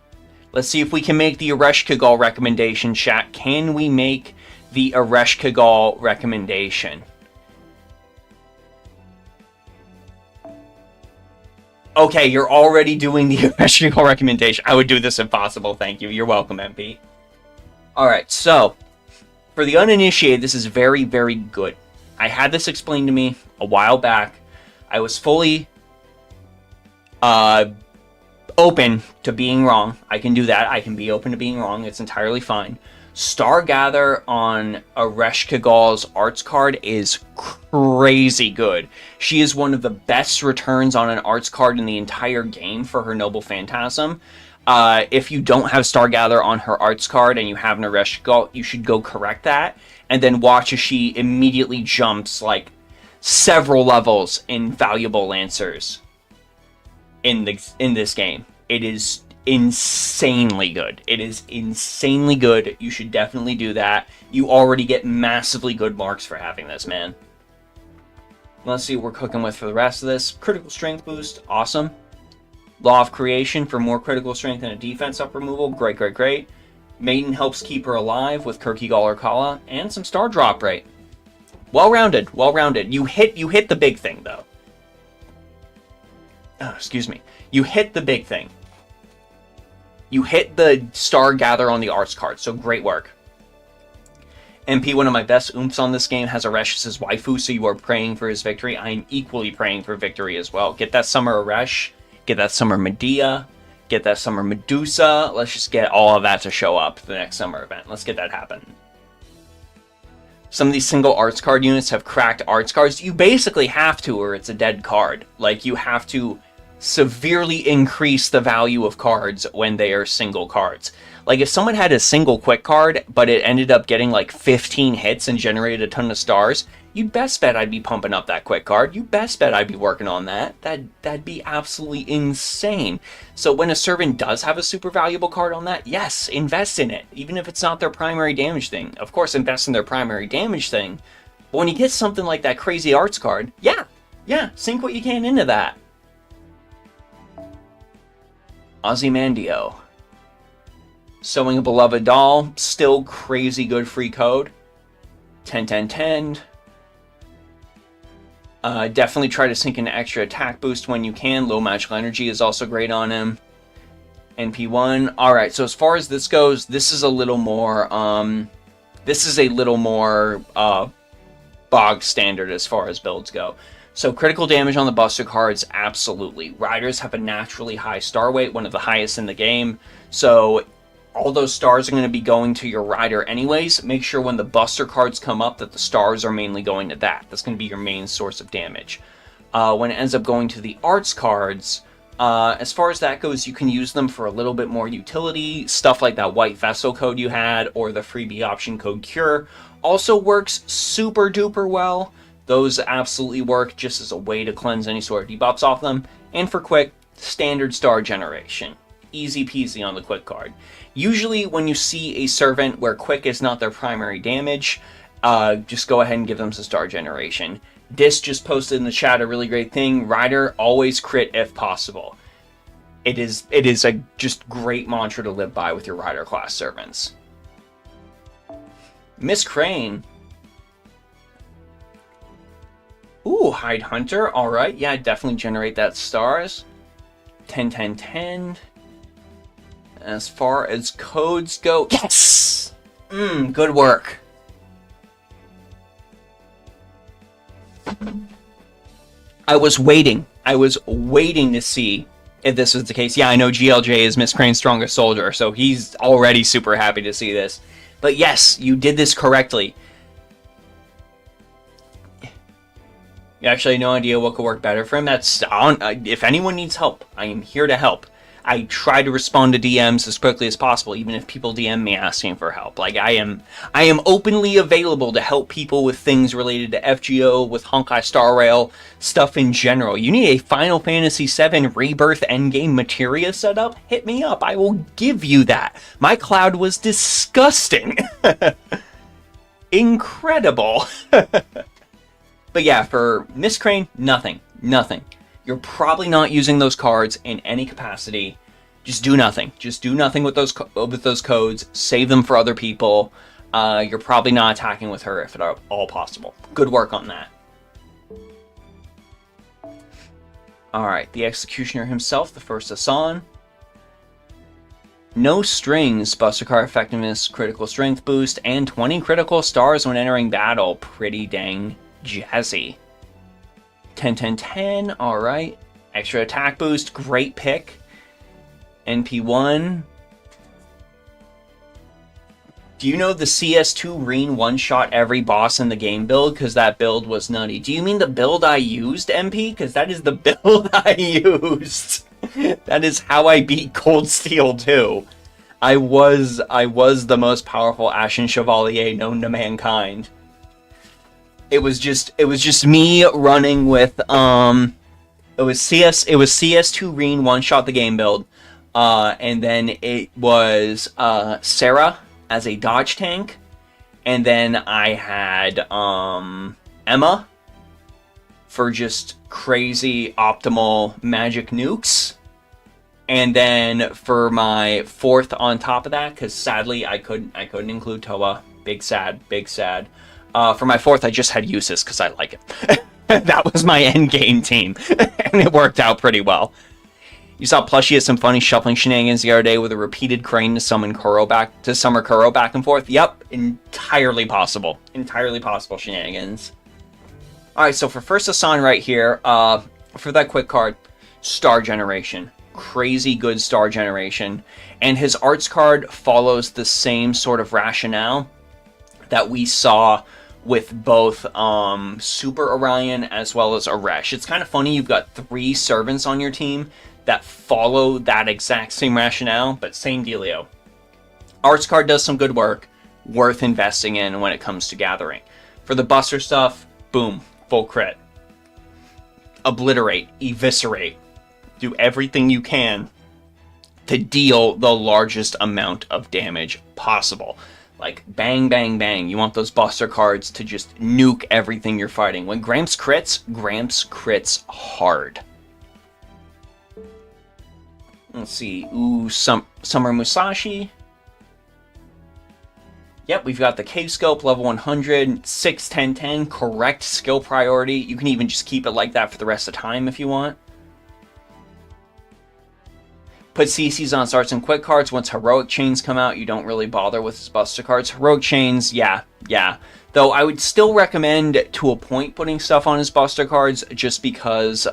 Let's see if we can make the Aresh Kagal recommendation, chat. Can we make the Aresh Kagal recommendation? Okay, you're already doing the Aresh Kagal recommendation. I would do this if possible. Thank you. You're welcome, MP. All right, so for the uninitiated, this is very, very good. I had this explained to me a while back. I was fully open to being wrong. I can do that. I can be open to being wrong. It's entirely fine. Stargather on Aresh Kagal's arts card is crazy good. She is one of the best returns on an arts card in the entire game for her Noble Phantasm. If you don't have Stargather on her arts card and you have an Aresh Kagal, you should go correct that, and then watch as she immediately jumps like several levels in valuable Lancers in this game. It is insanely good. It is insanely good. You should definitely do that. You already get massively good marks for having this, man. Let's see what we're cooking with for the rest of this. Critical strength boost, awesome. Law of Creation for more critical strength and a defense up removal, great, great, great. Maiden helps keep her alive with Kirky or Kala, and some star drop rate. Well-rounded, well-rounded. You hit the big thing, though. Oh, excuse me. You hit the big thing. You hit the Star Gather on the arts card, so great work. MP, one of my best oomphs on this game, has Aresh as waifu, so you are praying for his victory. I am equally praying for victory as well. Get that Summer Aresh, get that Summer Medea, get that Summer Medusa. Let's just get all of that to show up for the next summer event. Let's get that happen. Some of these single arts card units have cracked arts cards. You basically have to, or it's a dead card. Like, you have to severely increase the value of cards when they are single cards. Like, if someone had a single quick card, but it ended up getting like 15 hits and generated a ton of stars, you best bet I'd be pumping up that quick card. You best bet I'd be working on that. That'd be absolutely insane. So when a servant does have a super valuable card on that, yes, invest in it. Even if it's not their primary damage thing. Of course, invest in their primary damage thing. But when you get something like that crazy arts card, yeah, sink what you can into that. Ozymandio. Sewing a Beloved Doll, still crazy good free code. 10, 10, 10. Definitely try to sink an extra attack boost when you can. Low magical energy is also great on him. NP1. Alright, so as far as this goes, this is a little more, bog standard as far as builds go. So critical damage on the Buster cards, absolutely. Riders have a naturally high star weight, one of the highest in the game. So all those stars are going to be going to your rider anyways. Make sure when the Buster cards come up that the stars are mainly going to that. That's going to be your main source of damage. When it ends up going to the arts cards, as far as that goes, you can use them for a little bit more utility. Stuff like that White Vessel code you had, or the freebie option code Cure, also works super duper well. Those absolutely work just as a way to cleanse any sort of debuffs off them. And for quick, standard star generation. Easy peasy on the quick card. Usually when you see a servant where quick is not their primary damage, just go ahead and give them some star generation. Dis just posted in the chat a really great thing. Rider, always crit if possible. It is a just great mantra to live by with your rider class servants. Miss Crane. Ooh, Hide Hunter. Alright, yeah, definitely generate that stars. 10, 10, 10. As far as codes go, yes! Good work. I was waiting to see if this was the case. Yeah, I know GLJ is Miss Crane's strongest soldier, so he's already super happy to see this. But yes, you did this correctly. You actually have no idea what could work better for him. That's if anyone needs help, I am here to help. I try to respond to DMs as quickly as possible, even if people DM me asking for help. Like, I am openly available to help people with things related to FGO, with Honkai Star Rail, stuff in general. You need a Final Fantasy VII Rebirth endgame materia setup? Hit me up. I will give you that. My cloud was disgusting. Incredible. But yeah, for Miss Crane, nothing. Nothing. You're probably not using those cards in any capacity. Just do nothing. Just do nothing with those codes. Save them for other people. You're probably not attacking with her if at all possible. Good work on that. Alright, the Executioner himself, the first Asan. No strings, Buster Card effectiveness, critical strength boost, and 20 critical stars when entering battle. Pretty dang jazzy. 10, 10, 10, alright. Extra attack boost, great pick. NP1. Do you know the CS2 Reen one-shot every boss in the game build? Because that build was nutty. Do you mean the build I used, MP? Because that is the build I used. That is how I beat Cold Steel 2. I was the most powerful Ashen Chevalier known to mankind. It was just me running with it was CS2 Reen one shot the game build, and then it was Sarah as a dodge tank, and then I had Emma for just crazy optimal magic nukes, and then for my fourth on top of that, because sadly I couldn't include Toa. Big sad. For my fourth, I just had Usis because I like it. That was my end game team, and it worked out pretty well. You saw Plushie at some funny shuffling shenanigans the other day with a repeated crane to summon Kuro back and forth. Yep, entirely possible shenanigans. All right, so for first Asan right here, for that quick card, Star Generation, crazy good Star Generation, and his arts card follows the same sort of rationale that we saw with both Super Orion as well as Aresh. It's kind of funny, you've got 3 servants on your team that follow that exact same rationale, but same dealio. Arts card does some good work, worth investing in when it comes to gathering. For the Buster stuff, boom, full crit. Obliterate, eviscerate, do everything you can to deal the largest amount of damage possible. Like, bang, bang, bang. You want those Buster cards to just nuke everything you're fighting. When Gramps crits hard. Let's see. Ooh, Summer Musashi. Yep, we've got the K-Scope, level 100, 6, 10, 10. Correct skill priority. You can even just keep it like that for the rest of the time if you want. Put CCs on starts and quick cards. Once Heroic Chains come out, you don't really bother with his Buster cards. Heroic Chains, yeah. Though I would still recommend, to a point, putting stuff on his Buster cards, just because,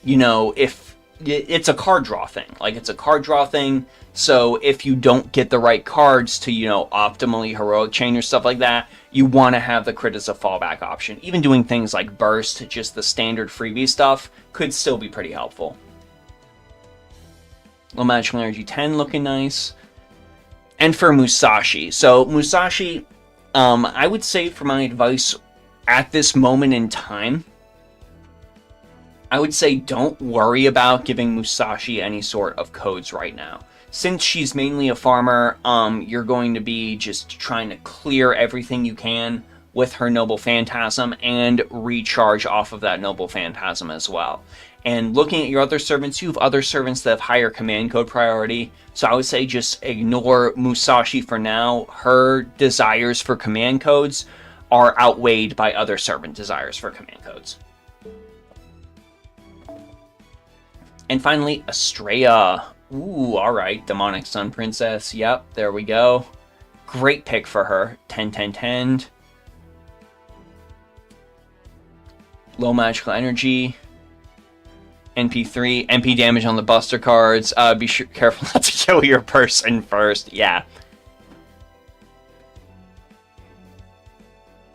you know, if it's a card draw thing. Like, it's a card draw thing, so if you don't get the right cards to, you know, optimally Heroic Chain or stuff like that, you want to have the crit as a fallback option. Even doing things like Burst, just the standard freebie stuff, could still be pretty helpful. Low Magical Energy 10 looking nice. And for Musashi. So, Musashi, I would say for my advice at this moment in time, I would say don't worry about giving Musashi any sort of codes right now. Since she's mainly a farmer, you're going to be just trying to clear everything you can with her Noble Phantasm and recharge off of that Noble Phantasm as well. And looking at your other servants, you have other servants that have higher command code priority. So I would say just ignore Musashi for now. Her desires for command codes are outweighed by other servant desires for command codes. And finally, Estrella. Ooh, alright. Demonic Sun Princess. Yep, there we go. Great pick for her. 10, 10, 10. Low Magical Energy. NP3, NP damage on the Buster cards. Be careful not to kill your person first. Yeah.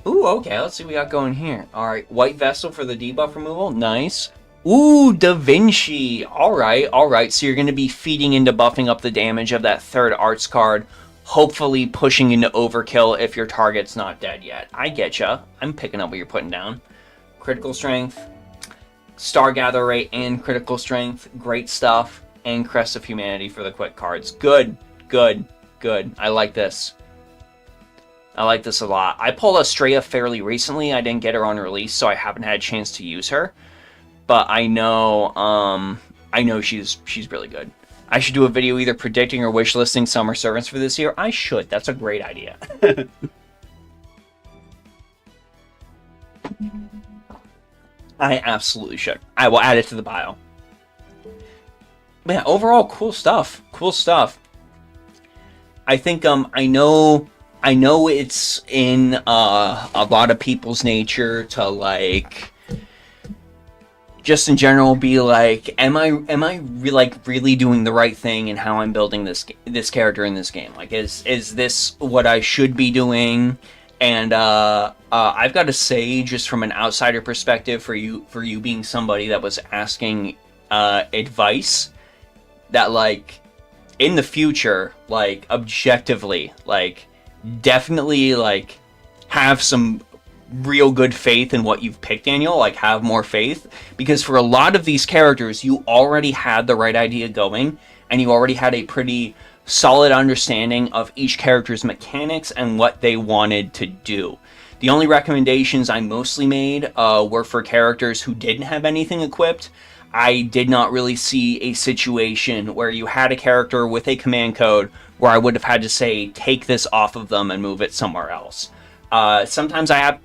Ooh, okay. Let's see what we got going here. Alright, White Vessel for the debuff removal. Nice. Ooh, Da Vinci. All right. So you're going to be feeding into buffing up the damage of that third arts card, hopefully pushing into overkill if your target's not dead yet. I getcha. I'm picking up what you're putting down. Critical strength, Star Gather rate, and critical strength. Great stuff. And Crest of Humanity for the quick cards. Good. I like this. I like this a lot. I pulled Estrella fairly recently. I didn't get her on release, so I haven't had a chance to use her. But I know she's really good. I should do a video either predicting or wishlisting Summer Servants for this year. I should. That's a great idea. I absolutely should. I will add it to the bio. Man, overall, cool stuff. I think I know it's in a lot of people's nature to like, just in general, be like, am I really doing the right thing in how I'm building this character in this game? Like, is this what I should be doing? And I've got to say, just from an outsider perspective, for you being somebody that was asking advice, that like in the future, like objectively, like definitely like have some real good faith in what you've picked, Daniel. Like, have more faith, because for a lot of these characters, you already had the right idea going, and you already had a pretty solid understanding of each character's mechanics and what they wanted to do. The only recommendations I mostly made were for characters who didn't have anything equipped. I did not really see a situation where you had a character with a command code where I would have had to say, take this off of them and move it somewhere else. Sometimes I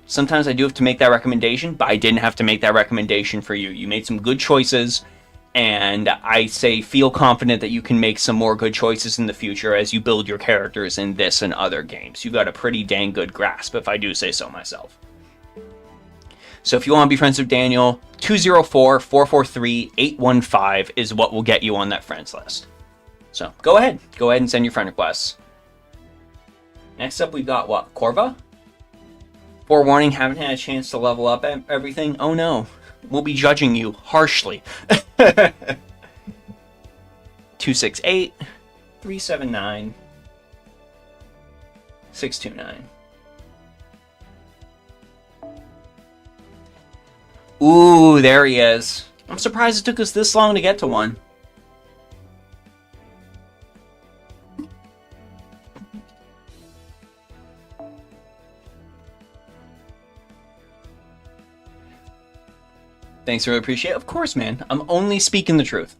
do have to make that recommendation, but I didn't have to make that recommendation for you. You made some good choices, and I say feel confident that you can make some more good choices in the future as you build your characters in this and other games. You've got a pretty dang good grasp, if I do say so myself. So if you want to be friends with Daniel, 204-443-815 is what will get you on that friends list. So go ahead and send your friend requests. Next up, we've got what? Corva? Forewarning, haven't had a chance to level up everything. Oh no, we'll be judging you harshly. 268 379 629. Ooh, there he is. I'm surprised it took us this long to get to one. Thanks, really appreciate it. Of course, man. I'm only speaking the truth.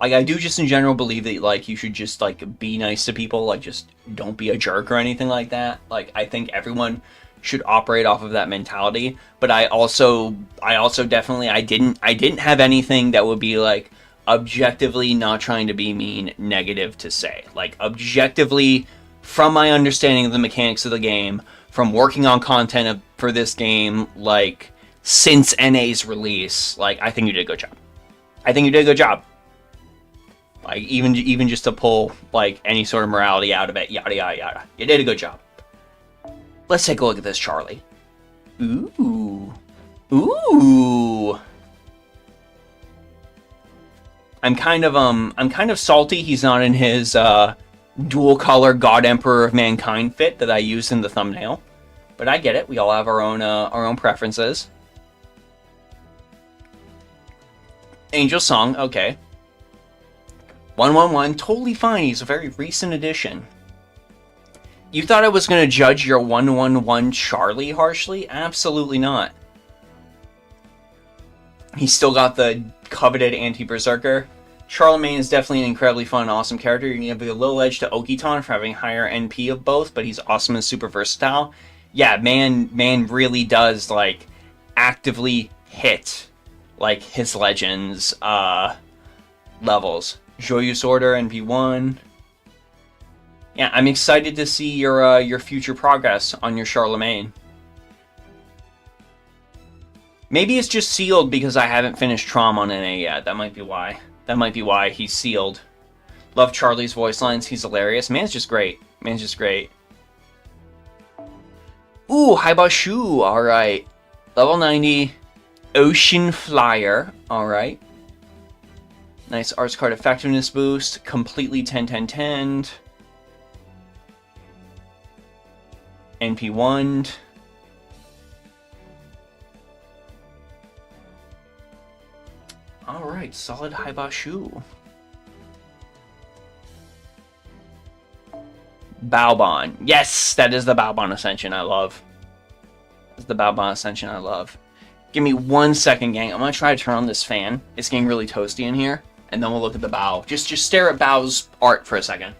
Like, I do just in general believe that, like, you should just, like, be nice to people. Like, just don't be a jerk or anything like that. Like, I think everyone should operate off of that mentality. But I also definitely, I didn't have anything that would be, like, objectively, not trying to be mean, negative to say. Like, objectively, from my understanding of the mechanics of the game, from working on content for this game, like, since NA's release, like, I think you did a good job. Like, even just to pull, like, any sort of morality out of it, yada, yada, yada. You did a good job. Let's take a look at this, Charlie. Ooh. I'm kind of salty he's not in his, dual color God Emperor of Mankind fit that I used in the thumbnail. But I get it. We all have our own preferences. Angel Song, okay. 111, totally fine. He's a very recent addition. You thought I was going to judge your 111 Charlie harshly? Absolutely not. He's still got the coveted anti-berserker. Charlemagne is definitely an incredibly fun and awesome character. You're going to have a little edge to Okiton for having higher NP of both, but he's awesome and super versatile. Yeah, man really does, like, actively hit, like, his legends levels. Joyous Order, NP1. Yeah, I'm excited to see your future progress on your Charlemagne. Maybe it's just sealed because I haven't finished Trom on NA yet. That might be why. He's sealed. Love Charlie's voice lines. He's hilarious. Man's just great. Ooh, Haibashu. Alright. Level 90. Ocean Flyer. Alright. Nice arts card effectiveness boost. Completely 10-10-10'd. NP1'd. Alright, solid Haibashu. Baobon. Yes, that is the Baobon Ascension I love. That's the Baobon Ascension I love. Give me 1 second, gang. I'm going to try to turn on this fan. It's getting really toasty in here. And then we'll look at the Bao. Just stare at Bao's art for a second.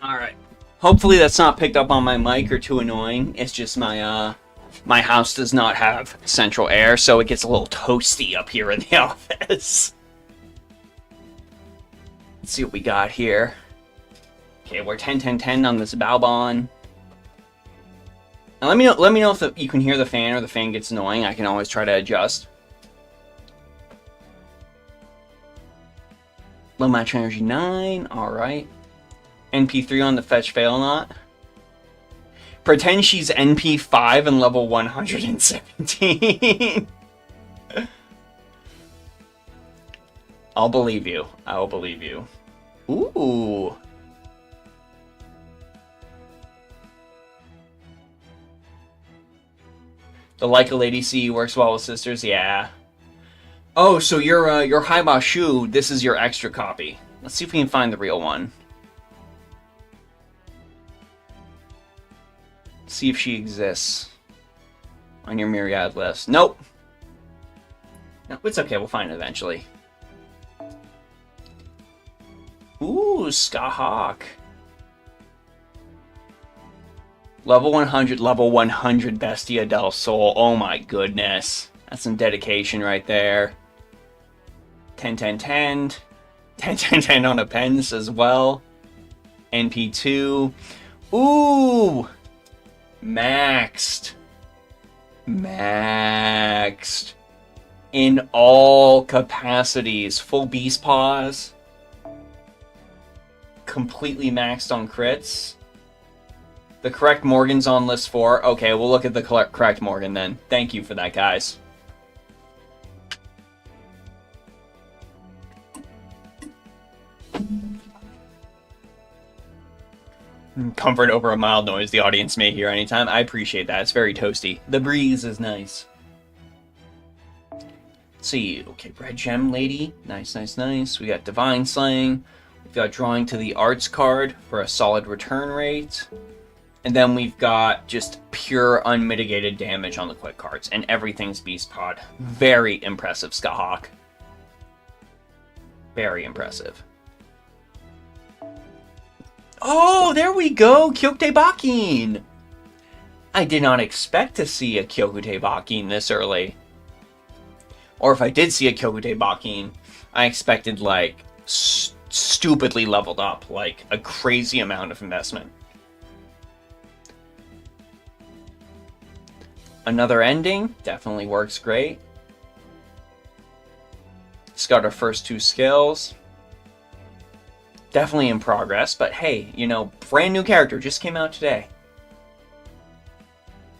Alright. Hopefully that's not picked up on my mic or too annoying. It's just my my house does not have central air, so it gets a little toasty up here in the office. Let's see what we got here. Okay, we're 10-10-10 on this Baobon. Now let me know if you can hear the fan or the fan gets annoying. I can always try to adjust. Low match energy 9, alright. NP3 on the fetch fail knot. Pretend she's NP5 and level 117. I'll believe you. I will believe you. Ooh. The Like a Lady C works well with sisters, yeah. Oh, so your Haibashu, this is your extra copy. Let's see if we can find the real one. See if she exists on your myriad list. Nope. No, it's okay. We'll find it eventually. Ooh, Skahawk. Level 100 Bestia del Sol. Oh my goodness. That's some dedication right there. 10-10-10. 10-10-10 on a pens as well. NP2. Ooh! Maxed. In all capacities. Full beast paws. Completely maxed on crits. The correct Morgan's on list 4. Okay, we'll look at the correct Morgan then. Thank you for that, guys. Comfort over a mild noise the audience may hear anytime. I appreciate that. It's very toasty. The breeze is nice. Let's see. Okay, Red Gem Lady. Nice. We got Divine Slaying. We've got Drawing to the Arts card for a solid return rate. And then we've got just pure unmitigated damage on the quick cards. And everything's Beast Pod. Very impressive, Skahawk. Very impressive. Oh, there we go! Kyokute Bakin! I did not expect to see a Kyokute Bakin this early. Or if I did see a Kyokute Bakin, I expected, like, stupidly leveled up. Like, a crazy amount of investment. Another ending. Definitely works great. It's got our first 2 skills. Definitely in progress, but hey, you know, brand new character just came out today.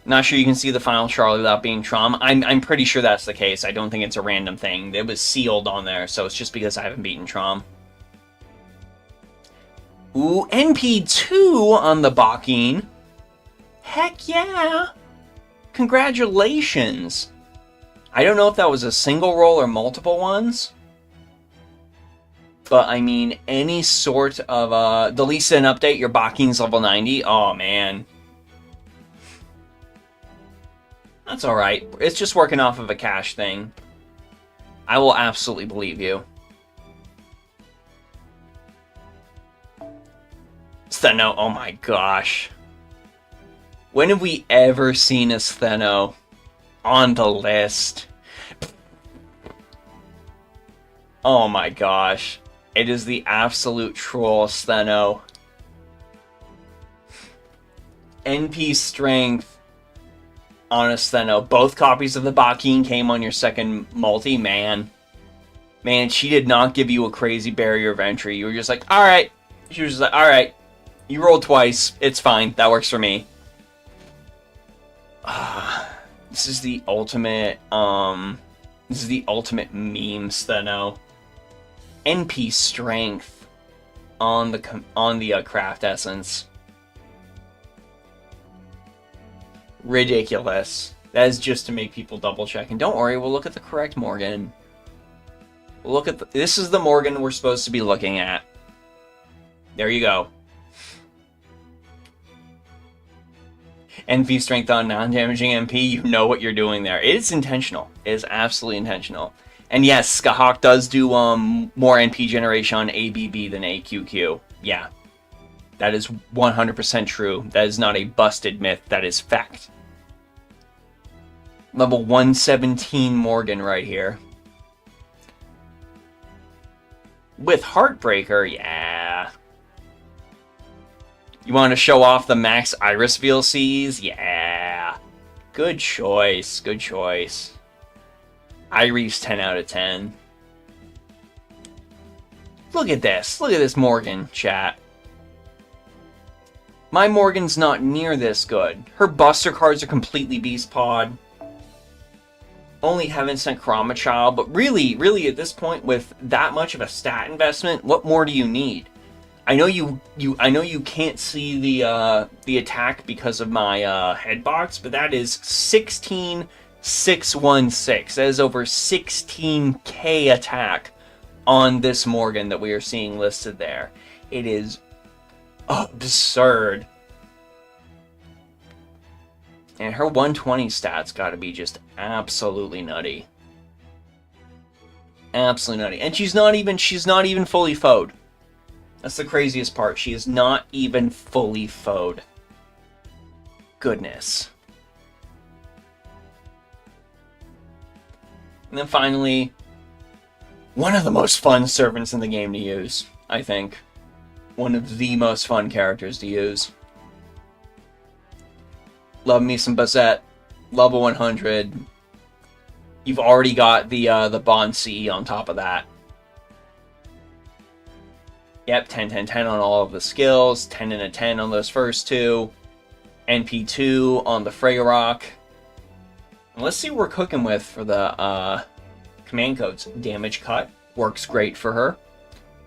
Not sure you can see the final Charlie without being Trom. I'm pretty sure that's the case. I don't think it's a random thing. It was sealed on there, so it's just because I haven't beaten Trom. Ooh, NP2 on the Bakin. Heck yeah! Congratulations! I don't know if that was a single roll or multiple ones. But, I mean, any sort of, the Lisa in update, your Bakin's level 90. Oh, man. That's alright. It's just working off of a cash thing. I will absolutely believe you. Stheno, oh my gosh. When have we ever seen a Stheno? on the list. Oh my gosh. It is the absolute troll Steno. NP strength on a Steno. Both copies of the Bakin came on your second multi. Man, she did not give you a crazy barrier of entry. You were just like, alright. She was just like, alright. You rolled twice. It's fine. That works for me. This is the ultimate, this is the ultimate meme Steno. NP strength on the craft essence. Ridiculous. That is just to make people double check. And don't worry, we'll look at the correct Morgan. We'll look at this is the Morgan we're supposed to be looking at. There you go. NP strength on non-damaging MP, you know what you're doing there. It is intentional. It is absolutely intentional. And yes, Skahawk does do more NP generation on ABB than AQQ. Yeah. That is 100% true. That is not a busted myth. That is fact. Level 117 Morgan right here. With Heartbreaker, yeah. You want to show off the Max Iris VLCs? Yeah. Good choice. Good choice. Iris 10 out of 10. Look at this. Look at this Morgan, chat. My Morgan's not near this good. Her Buster cards are completely Beast Pod. Only Heaven Sent Chroma Child, but really at this point, with that much of a stat investment, what more do you need? I know you can't see the attack because of my headbox, but that is 16,616. That is over 16k attack on this Morgan that we are seeing listed there. It is absurd. And her 120 stats got to be just absolutely nutty. Absolutely nutty. And she's not even fully foed. That's the craziest part. She is not even fully foed. Goodness. And then finally, one of the most fun servants in the game to use, I think. One of the most fun characters to use. Love me some Bazette. Level 100. You've already got the Bond CE on top of that. Yep, 10, 10, 10 on all of the skills. 10 and a 10 on those first two. NP2 on the Freyrock. And let's see what we're cooking with for the command codes. Damage Cut. Works great for her.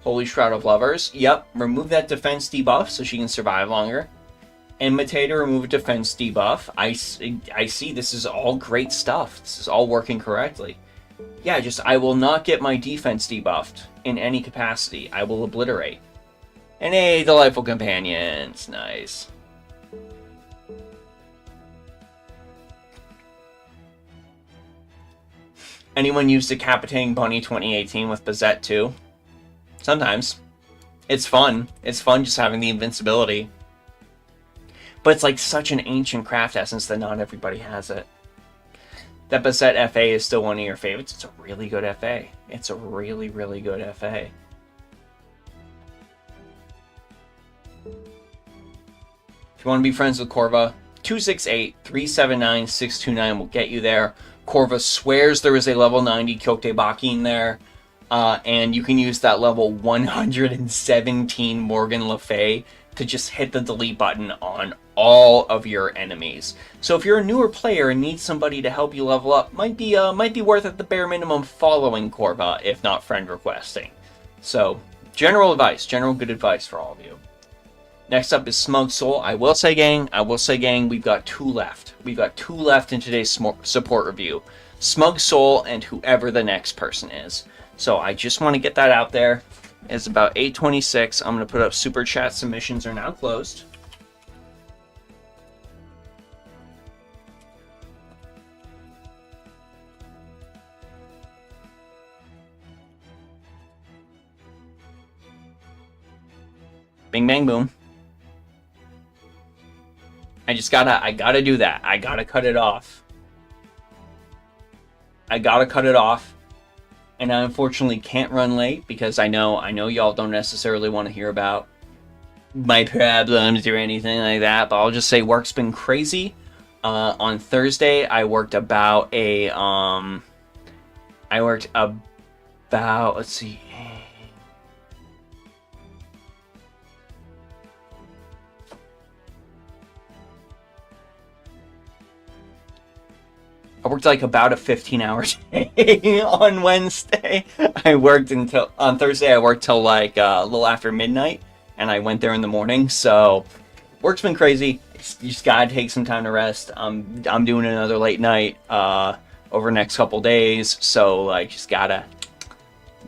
Holy Shroud of Lovers. Yep, remove that defense debuff so she can survive longer. Imitator, remove a defense debuff. I see this is all great stuff. This is all working correctly. Yeah, just I will not get my defense debuffed in any capacity. I will obliterate. And hey, Delightful Companions. Nice. Anyone use Decapitating Bunny 2018 with Bazette too? Sometimes. It's fun. It's fun just having the invincibility. But it's like such an ancient craft essence that not everybody has it. That Bazette FA is still one of your favorites. It's a really good FA. It's a really, really good FA. If you want to be friends with Corva, 268-379-629 will get you there. Corva swears there is a level 90 Kyokte Bakin there. And you can use that level 117 Morgan Le Fay to just hit the delete button on all of your enemies. So if you're a newer player and need somebody to help you level up, might be worth at the bare minimum following Corva, if not friend requesting. So general good advice for all of you. Next up is Smug Soul. I will say, gang, we've got two left. We've got two left in today's support review. Smug Soul and whoever the next person is. So I just want to get that out there. It's about 8:26. I'm going to put up Super Chat submissions are now closed. Bing, bang, boom. I gotta do that. I gotta cut it off. I gotta cut it off. And I unfortunately can't run late because I know y'all don't necessarily want to hear about my problems or anything like that, but I'll just say work's been crazy. On Thursday, I worked about let's see. I worked like about a 15-hour day on Wednesday. On Thursday, I worked till like a little after midnight, and I went there in the morning. So, work's been crazy. You just gotta take some time to rest. I'm doing another late night over the next couple days, so like just gotta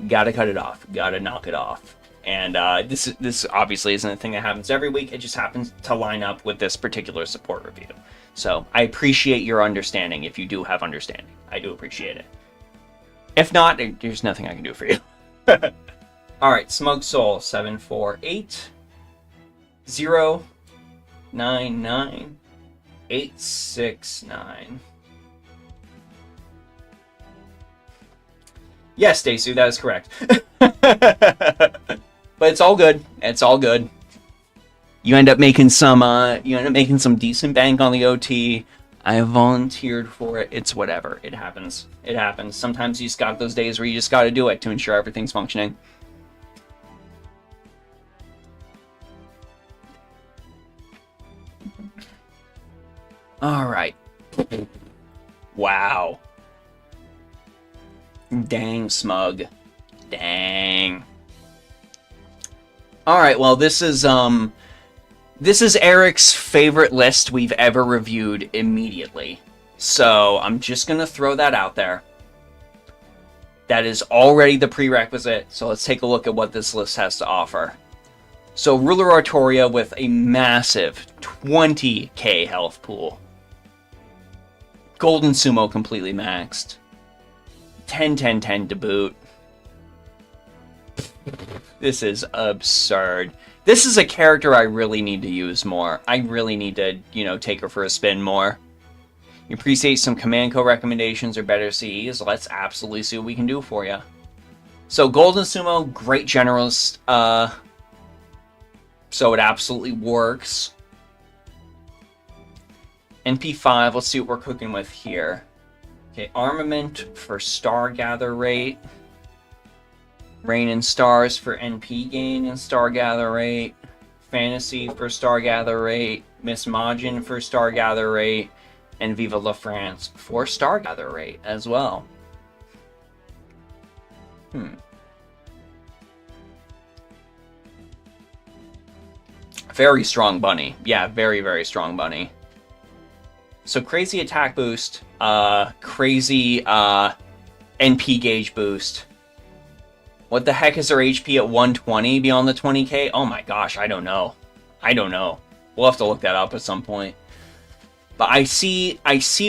cut it off. Gotta knock it off. And this obviously isn't a thing that happens every week. It just happens to line up with this particular support review. So I appreciate your understanding. If you do have understanding, I do appreciate it. If not, there's nothing I can do for you. All right, Smug Soul 748 099 869. Yes, Dasu, that is correct. But it's all good. It's all good. You end up making some decent bank on the OT. I volunteered for it. It's whatever. It happens. It happens. Sometimes you just got those days where you just got to do it to ensure everything's functioning. All right. Wow. Dang, Smug. Dang. All right. Well, this is Eric's favorite list we've ever reviewed immediately. So I'm just going to throw that out there. That is already the prerequisite. So let's take a look at what this list has to offer. So Ruler Artoria with a massive 20k health pool. Golden Sumo completely maxed. 10-10-10 to boot. This is absurd. This is a character I really need to use more. I really need to, take her for a spin more. You appreciate some Command Co recommendations or better CEs? Let's absolutely see what we can do for you. So Golden Sumo, great generalist. So it absolutely works. NP5, let's see what we're cooking with here. Okay, Armament for Star Gather rate. Rain and Stars for NP gain and Star Gather rate. Fantasy for Star Gather rate. Miss Majin for Star Gather rate. And Viva La France for Star Gather rate as well. Very strong bunny. Yeah, very, very strong bunny. So crazy attack boost. Crazy NP gauge boost. What the heck is her HP at 120 beyond the 20k? Oh my gosh, I don't know. We'll have to look that up at some point. But I see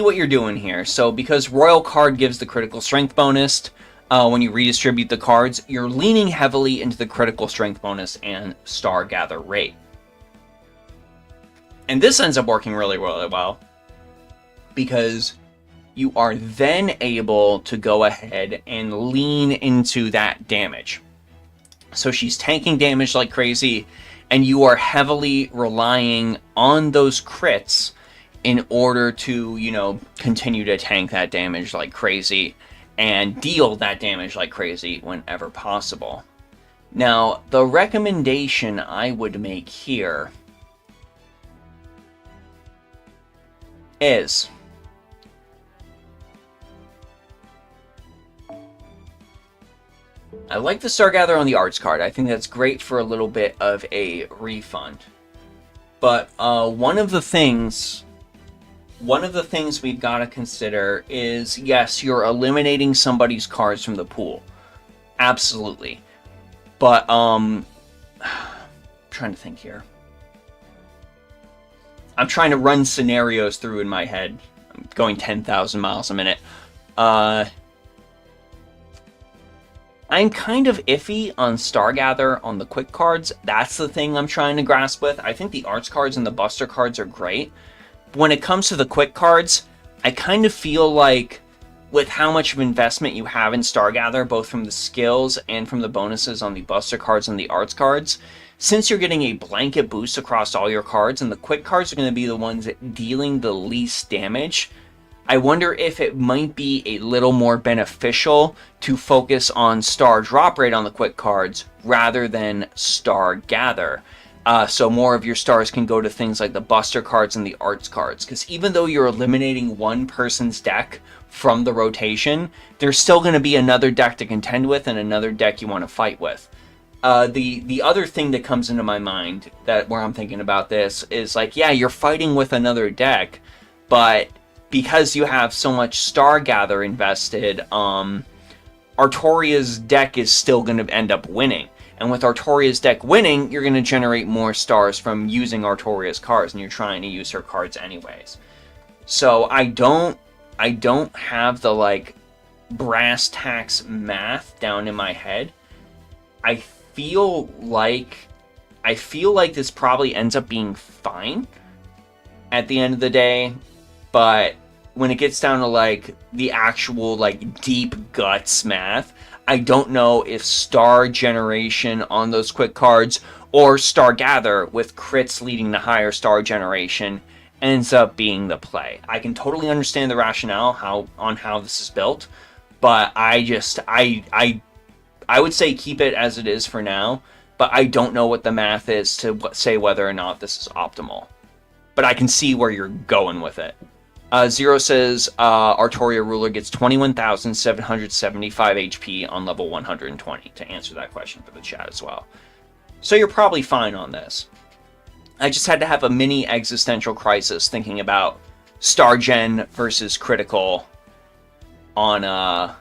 what you're doing here. So because Royal card gives the critical strength bonus when you redistribute the cards, you're leaning heavily into the critical strength bonus and Star Gather rate. And this ends up working really, really well. Because you are then able to go ahead and lean into that damage. So she's tanking damage like crazy, and you are heavily relying on those crits in order to, continue to tank that damage like crazy and deal that damage like crazy whenever possible. Now, the recommendation I would make here is I like the Star Gather on the arts card. I think that's great for a little bit of a refund. But one of the things we've got to consider is, yes, you're eliminating somebody's cards from the pool. Absolutely. But I'm trying to think here. I'm trying to run scenarios through in my head. I'm going 10,000 miles a minute. I'm kind of iffy on Star Gather on the quick cards. That's the thing I'm trying to grasp with. I think the arts cards and the buster cards are great. But when it comes to the quick cards, I kind of feel like with how much of investment you have in Stargather, both from the skills and from the bonuses on the Buster cards and the Arts cards, since you're getting a blanket boost across all your cards, and the quick cards are going to be the ones dealing the least damage, I wonder if it might be a little more beneficial to focus on Star Drop Rate on the quick cards rather than Star Gather. So more of your stars can go to things like the Buster cards and the Arts cards. Because even though you're eliminating one person's deck from the rotation, there's still going to be another deck to contend with and another deck you want to fight with. The other thing that comes into my mind where I'm thinking about this is like, yeah, you're fighting with another deck, but because you have so much Star Gather invested, Artoria's deck is still going to end up winning. And with Artoria's deck winning, you're going to generate more stars from using Artoria's cards, and you're trying to use her cards anyways. So I don't have the like brass tacks math down in my head. I feel like this probably ends up being fine at the end of the day. But when it gets down to like the actual like deep guts math, I don't know if Star Generation on those quick cards or Star Gather with crits leading to higher Star Generation ends up being the play. I can totally understand the rationale on how this is built, but I would say keep it as it is for now, but I don't know what the math is to say whether or not this is optimal. But I can see where you're going with it. Zero says Artoria Ruler gets 21,775 HP on level 120, to answer that question for the chat as well. So you're probably fine on this. I just had to have a mini existential crisis thinking about Star Gen versus Critical on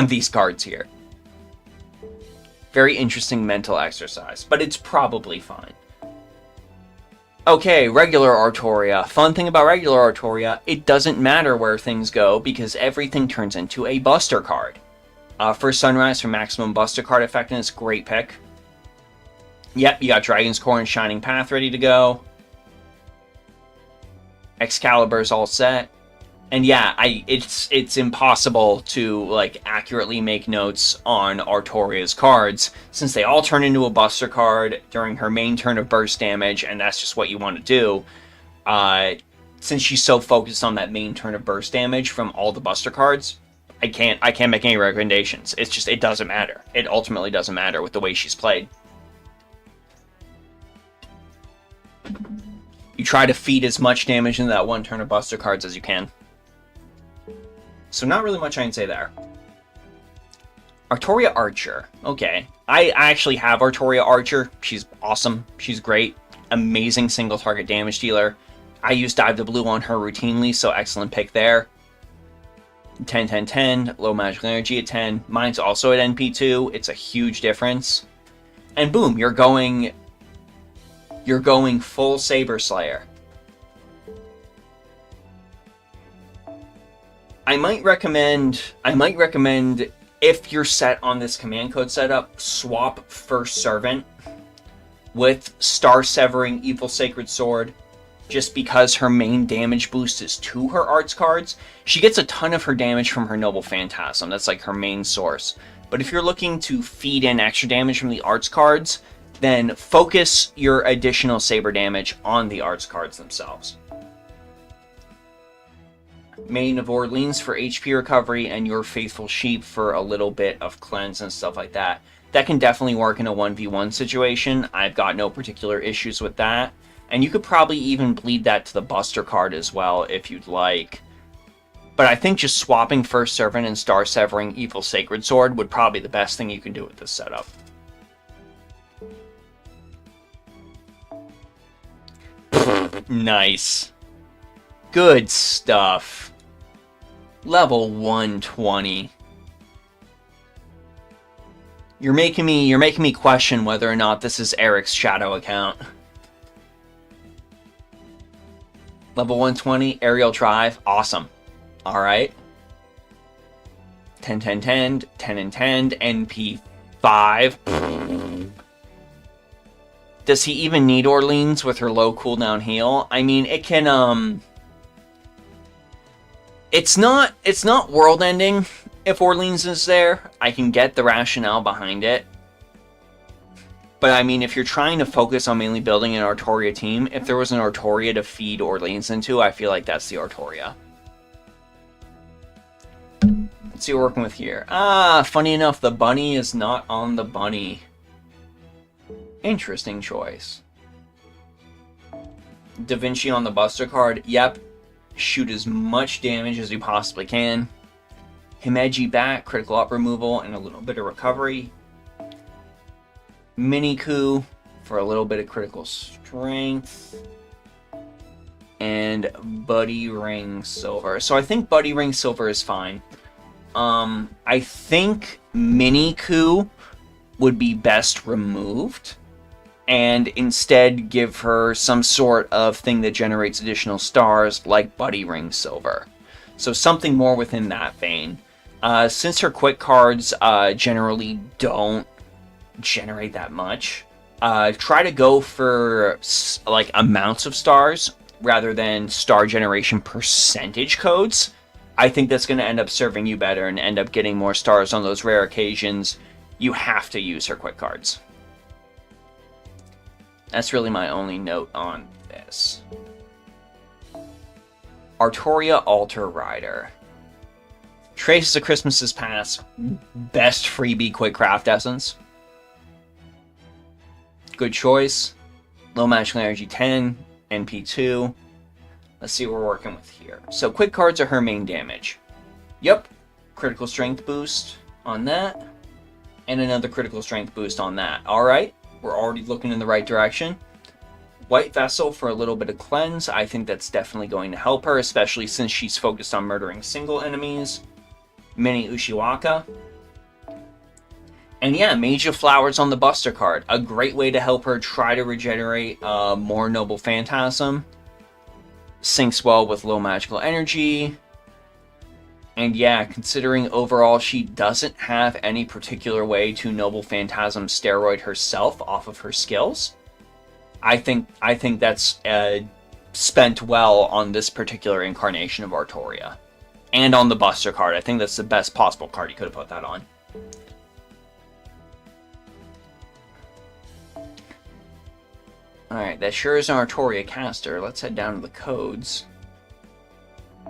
these cards here. Very interesting mental exercise, but it's probably fine. Okay, regular Artoria. Fun thing about regular Artoria, it doesn't matter where things go because everything turns into a Buster card. First Sunrise for maximum Buster card effectiveness, great pick. Yep, you got Dragon's Core and Shining Path ready to go. Excalibur's all set. And yeah, it's impossible to like accurately make notes on Artoria's cards since they all turn into a Buster card during her main turn of burst damage, and that's just what you want to do. Since she's so focused on that main turn of burst damage from all the Buster cards, I can't make any recommendations. It's just it doesn't matter. It ultimately doesn't matter with the way she's played. You try to feed as much damage into that one turn of Buster cards as you can. So not really much I can say there. Artoria Archer. Okay. I actually have Artoria Archer. She's awesome. She's great. Amazing single target damage dealer. I use Dive the Blue on her routinely, so excellent pick there. 10, 10, 10. Low magical energy at 10. Mine's also at NP2. It's a huge difference. And boom, you're going full Saber Slayer. I might recommend if you're set on this command code setup, swap First Servant with Star Severing Evil Sacred Sword, just because her main damage boost is to her arts cards. She gets a ton of her damage from her Noble Phantasm. That's like her main source. But if you're looking to feed in extra damage from the arts cards, then focus your additional saber damage on the arts cards themselves. Main of Orleans for HP recovery and your Faithful Sheep for a little bit of cleanse and stuff like that. That can definitely work in a 1v1 situation. I've got no particular issues with that. And you could probably even bleed that to the Buster card as well if you'd like. But I think just swapping First Servant and Star Severing Evil Sacred Sword would probably be the best thing you can do with this setup. Nice. Good stuff. Level 120. You're making me question whether or not this is Eric's shadow account. Level 120, Aerial Drive, awesome. Alright. 10, 10, 10, 10 and 10, NP 5. Does he even need Orleans with her low cooldown heal? I mean, it can, It's not world ending if Orleans is there. I can get the rationale behind it. But I mean, if you're trying to focus on mainly building an Artoria team, if there was an Artoria to feed Orleans into, I feel like that's the Artoria. Let's see what we're working with here. Ah, funny enough, the bunny is not on the bunny. Interesting choice. Da Vinci on the Buster card. Yep. Shoot as much damage as you possibly can. Himeji back, critical up removal, and a little bit of recovery. Miniku for a little bit of critical strength. And Buddy Ring Silver. So I think Buddy Ring Silver is fine. I think Miniku would be best removed. And instead give her some sort of thing that generates additional stars, like Buddy Ring Silver. So something more within that vein. Since her quick cards generally don't generate that much, try to go for like amounts of stars rather than star generation percentage codes. I think that's going to end up serving you better and end up getting more stars on those rare occasions. You have to use her quick cards. That's really my only note on this. Artoria Altar Rider. Traces of Christmas's Past. Best freebie quick craft essence. Good choice. Low magical energy 10. NP 2. Let's see what we're working with here. So quick cards are her main damage. Yep. Critical strength boost on that. And another critical strength boost on that. Alright. We're already looking in the right direction. White Vessel for a little bit of cleanse. I think that's definitely going to help her, especially since she's focused on murdering single enemies. Mini Ushiwaka. And yeah, Mage of Flowers on the Buster card. A great way to help her try to regenerate more Noble Phantasm. Syncs well with low magical energy. And yeah, considering overall she doesn't have any particular way to Noble Phantasm steroid herself off of her skills, I think that's spent well on this particular incarnation of Artoria. And on the Buster card. I think that's the best possible card you could have put that on. Alright, that sure is an Artoria caster. Let's head down to the codes.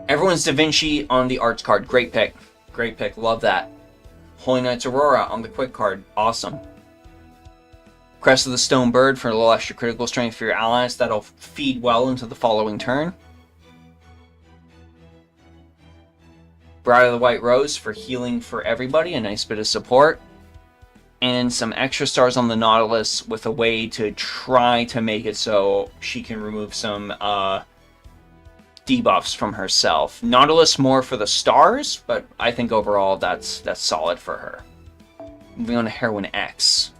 Everyone's Da Vinci on the arts card. Great pick. Great pick. Love that. Holy Knight's Aurora on the quick card. Awesome. Crest of the Stone Bird for a little extra critical strength for your allies. That'll feed well into the following turn. Bride of the White Rose for healing for everybody. A nice bit of support. And some extra stars on the Nautilus with a way to try to make it so she can remove some debuffs from herself. Nautilus more for the stars, but I think overall that's solid for her. Moving on to Heroine X.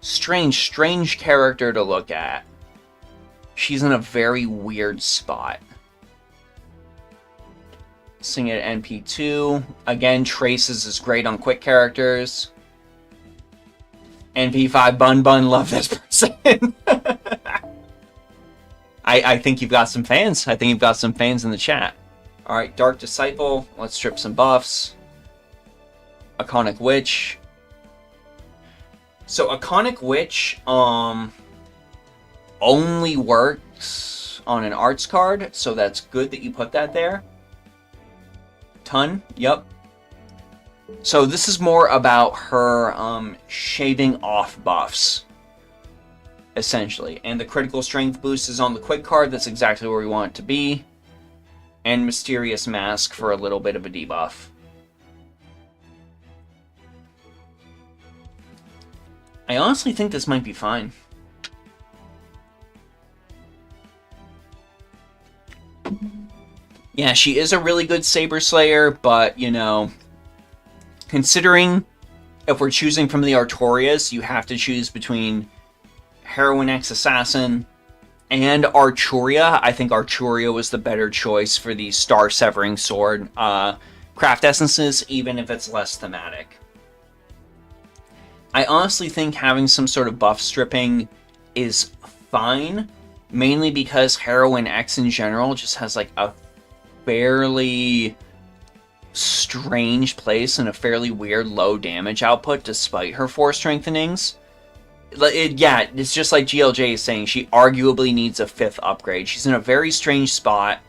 Strange character to look at. She's in a very weird spot. Sing it at NP2. Again, Traces is great on quick characters. NP5 Bun, love this person. I think you've got some fans. I think you've got some fans in the chat. Alright, Dark Disciple. Let's strip some buffs. Iconic Witch. So Iconic Witch only works on an arts card, so that's good that you put that there. Ton, yep. So this is more about her shaving off buffs, essentially. And the critical strength boost is on the quick card. That's exactly where we want it to be. And Mysterious Mask for a little bit of a debuff. I honestly think this might be fine. Yeah, she is a really good Saber Slayer, but, you know, considering if we're choosing from the Artorias, you have to choose between Heroine X Assassin and Arturia. I think Arturia was the better choice for the Star Severing Sword craft essences, even if it's less thematic. I honestly think having some sort of buff stripping is fine, mainly because Heroine X in general just has like a fairly strange place and a fairly weird low damage output despite her 4 strengthenings. Yeah, it's just like GLJ is saying, she arguably needs a 5th upgrade. She's in a very strange spot.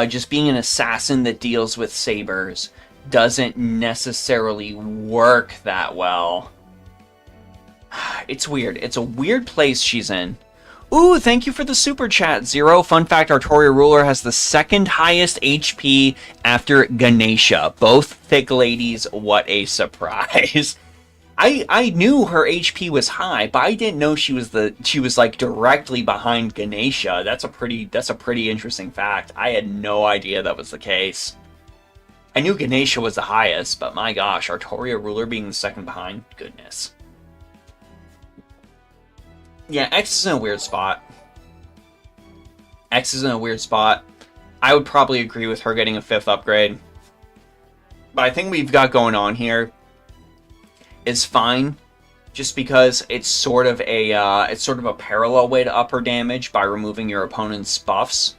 Just being an assassin that deals with sabers doesn't necessarily work that well. It's weird. It's a weird place she's in. Ooh, thank you for the super chat, Zero. Fun fact, Artoria Ruler has the 2nd highest HP after Ganesha. Both thick ladies, what a surprise. I knew her HP was high, but I didn't know she was like directly behind Ganesha. That's a pretty interesting fact. I had no idea that was the case. I knew Ganesha was the highest, but my gosh, Artoria Ruler being the 2nd behind, goodness. Yeah, X is in a weird spot. I would probably agree with her getting a 5th upgrade. But I think we've got going on here is fine, just because it's sort of a parallel way to up her damage by removing your opponent's buffs,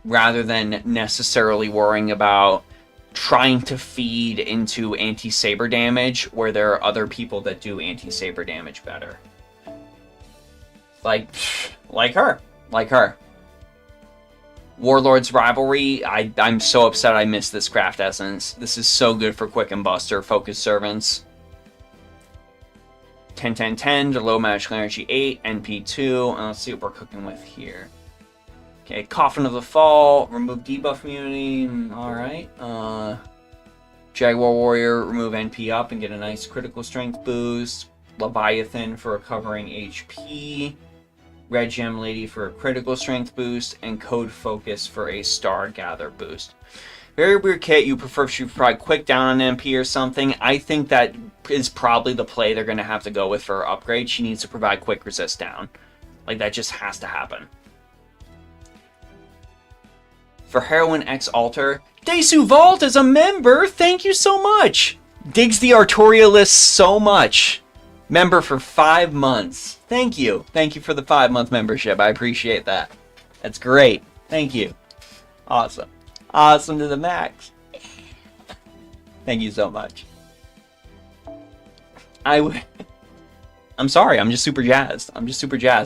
rather than necessarily worrying about trying to feed into anti-saber damage where there are other people that do anti-saber damage better. Like her. Warlord's Rivalry, I'm so upset I missed this craft essence. This is so good for Quick and Buster, Focus Servants. 10-10-10 to low magical energy 8, NP2, and let's see what we're cooking with here. Okay, Coffin of the Fall, remove debuff immunity, alright. Jaguar Warrior, remove NP up and get a nice critical strength boost. Leviathan for recovering HP. Red Gem Lady for a critical strength boost, and Code Focus for a Star Gather boost. Very weird kit. You prefer she provide quick down on MP or something. I think that is probably the play they're going to have to go with for her upgrade. She needs to provide quick resist down. Like, that just has to happen. For Heroine X Alter, Desu Vault is a member. Thank you so much. Digs the Artoria list so much. Member for 5 months. Thank you. Thank you for the 5-month membership. I appreciate that. That's great. Thank you. Awesome. Awesome to the max. Thank you so much. I'm sorry. I'm just super jazzed.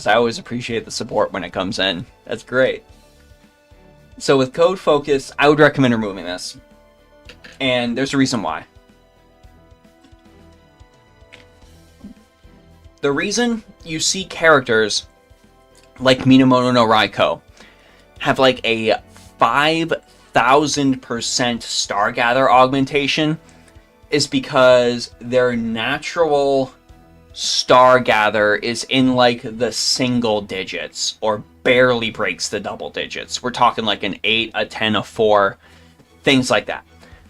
I always appreciate the support when it comes in. That's great. So with Code Focus, I would recommend removing this. And there's a reason why. The reason you see characters like Minamoto no Raiko have like a 5,000% Star Gather augmentation is because their natural Star Gather is in like the single digits or barely breaks the double digits. We're talking like an 8, a 10, a 4, things like that.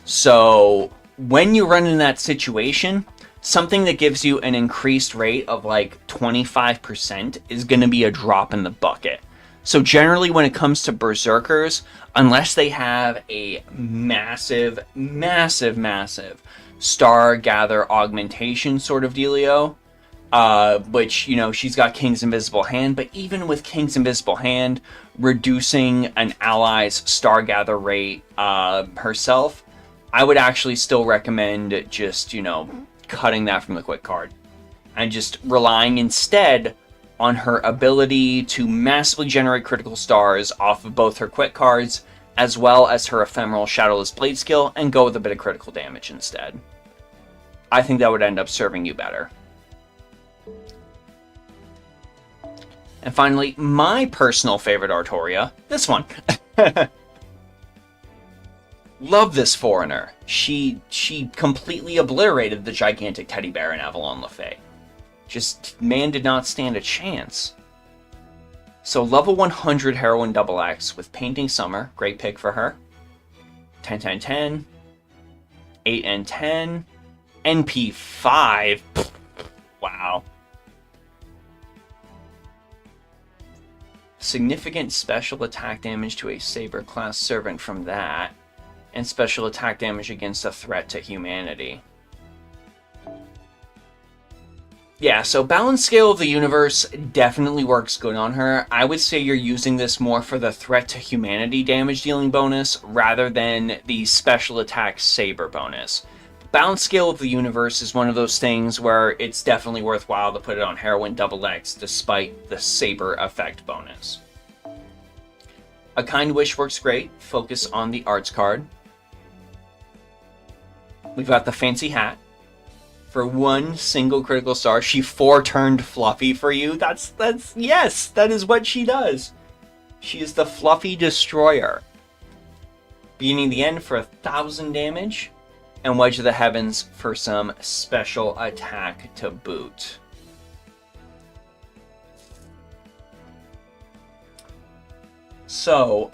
So when you run in that situation, something that gives you an increased rate of like 25% is going to be a drop in the bucket. So generally when it comes to Berserkers, unless they have a massive Star Gather augmentation sort of dealio, which, you know, she's got King's Invisible Hand, but even with King's Invisible Hand, reducing an ally's Star Gather rate herself, I would actually still recommend just, you know, cutting that from the quick card and just relying instead on her ability to massively generate critical stars off of both her quick cards as well as her ephemeral Shadowless Blade skill, and go with a bit of critical damage instead. I think that would end up serving you better. And finally, my personal favorite Artoria, this one. Love this foreigner. She completely obliterated the gigantic teddy bear in Avalon LaFay. Just, man did not stand a chance. So level 100 Heroine Double X with Painting Summer, great pick for her. 10-10-10, 8 and 10, NP5. Wow. Significant special attack damage to a Saber class servant from that, and special attack damage against a threat to humanity. Yeah, so Balance Scale of the Universe definitely works good on her. I would say you're using this more for the threat to humanity damage dealing bonus rather than the special attack saber bonus. Balance Scale of the Universe is one of those things where it's definitely worthwhile to put it on Heroine Double X despite the saber effect bonus. A Kind Wish works great. Focus on the arts card. We've got the Fancy Hat. For one single critical star, she 4-turned Fluffy for you. Yes, that is what she does. She is the Fluffy Destroyer. Beginning the End for 1,000 damage, and Wedge of the Heavens for some special attack to boot. So,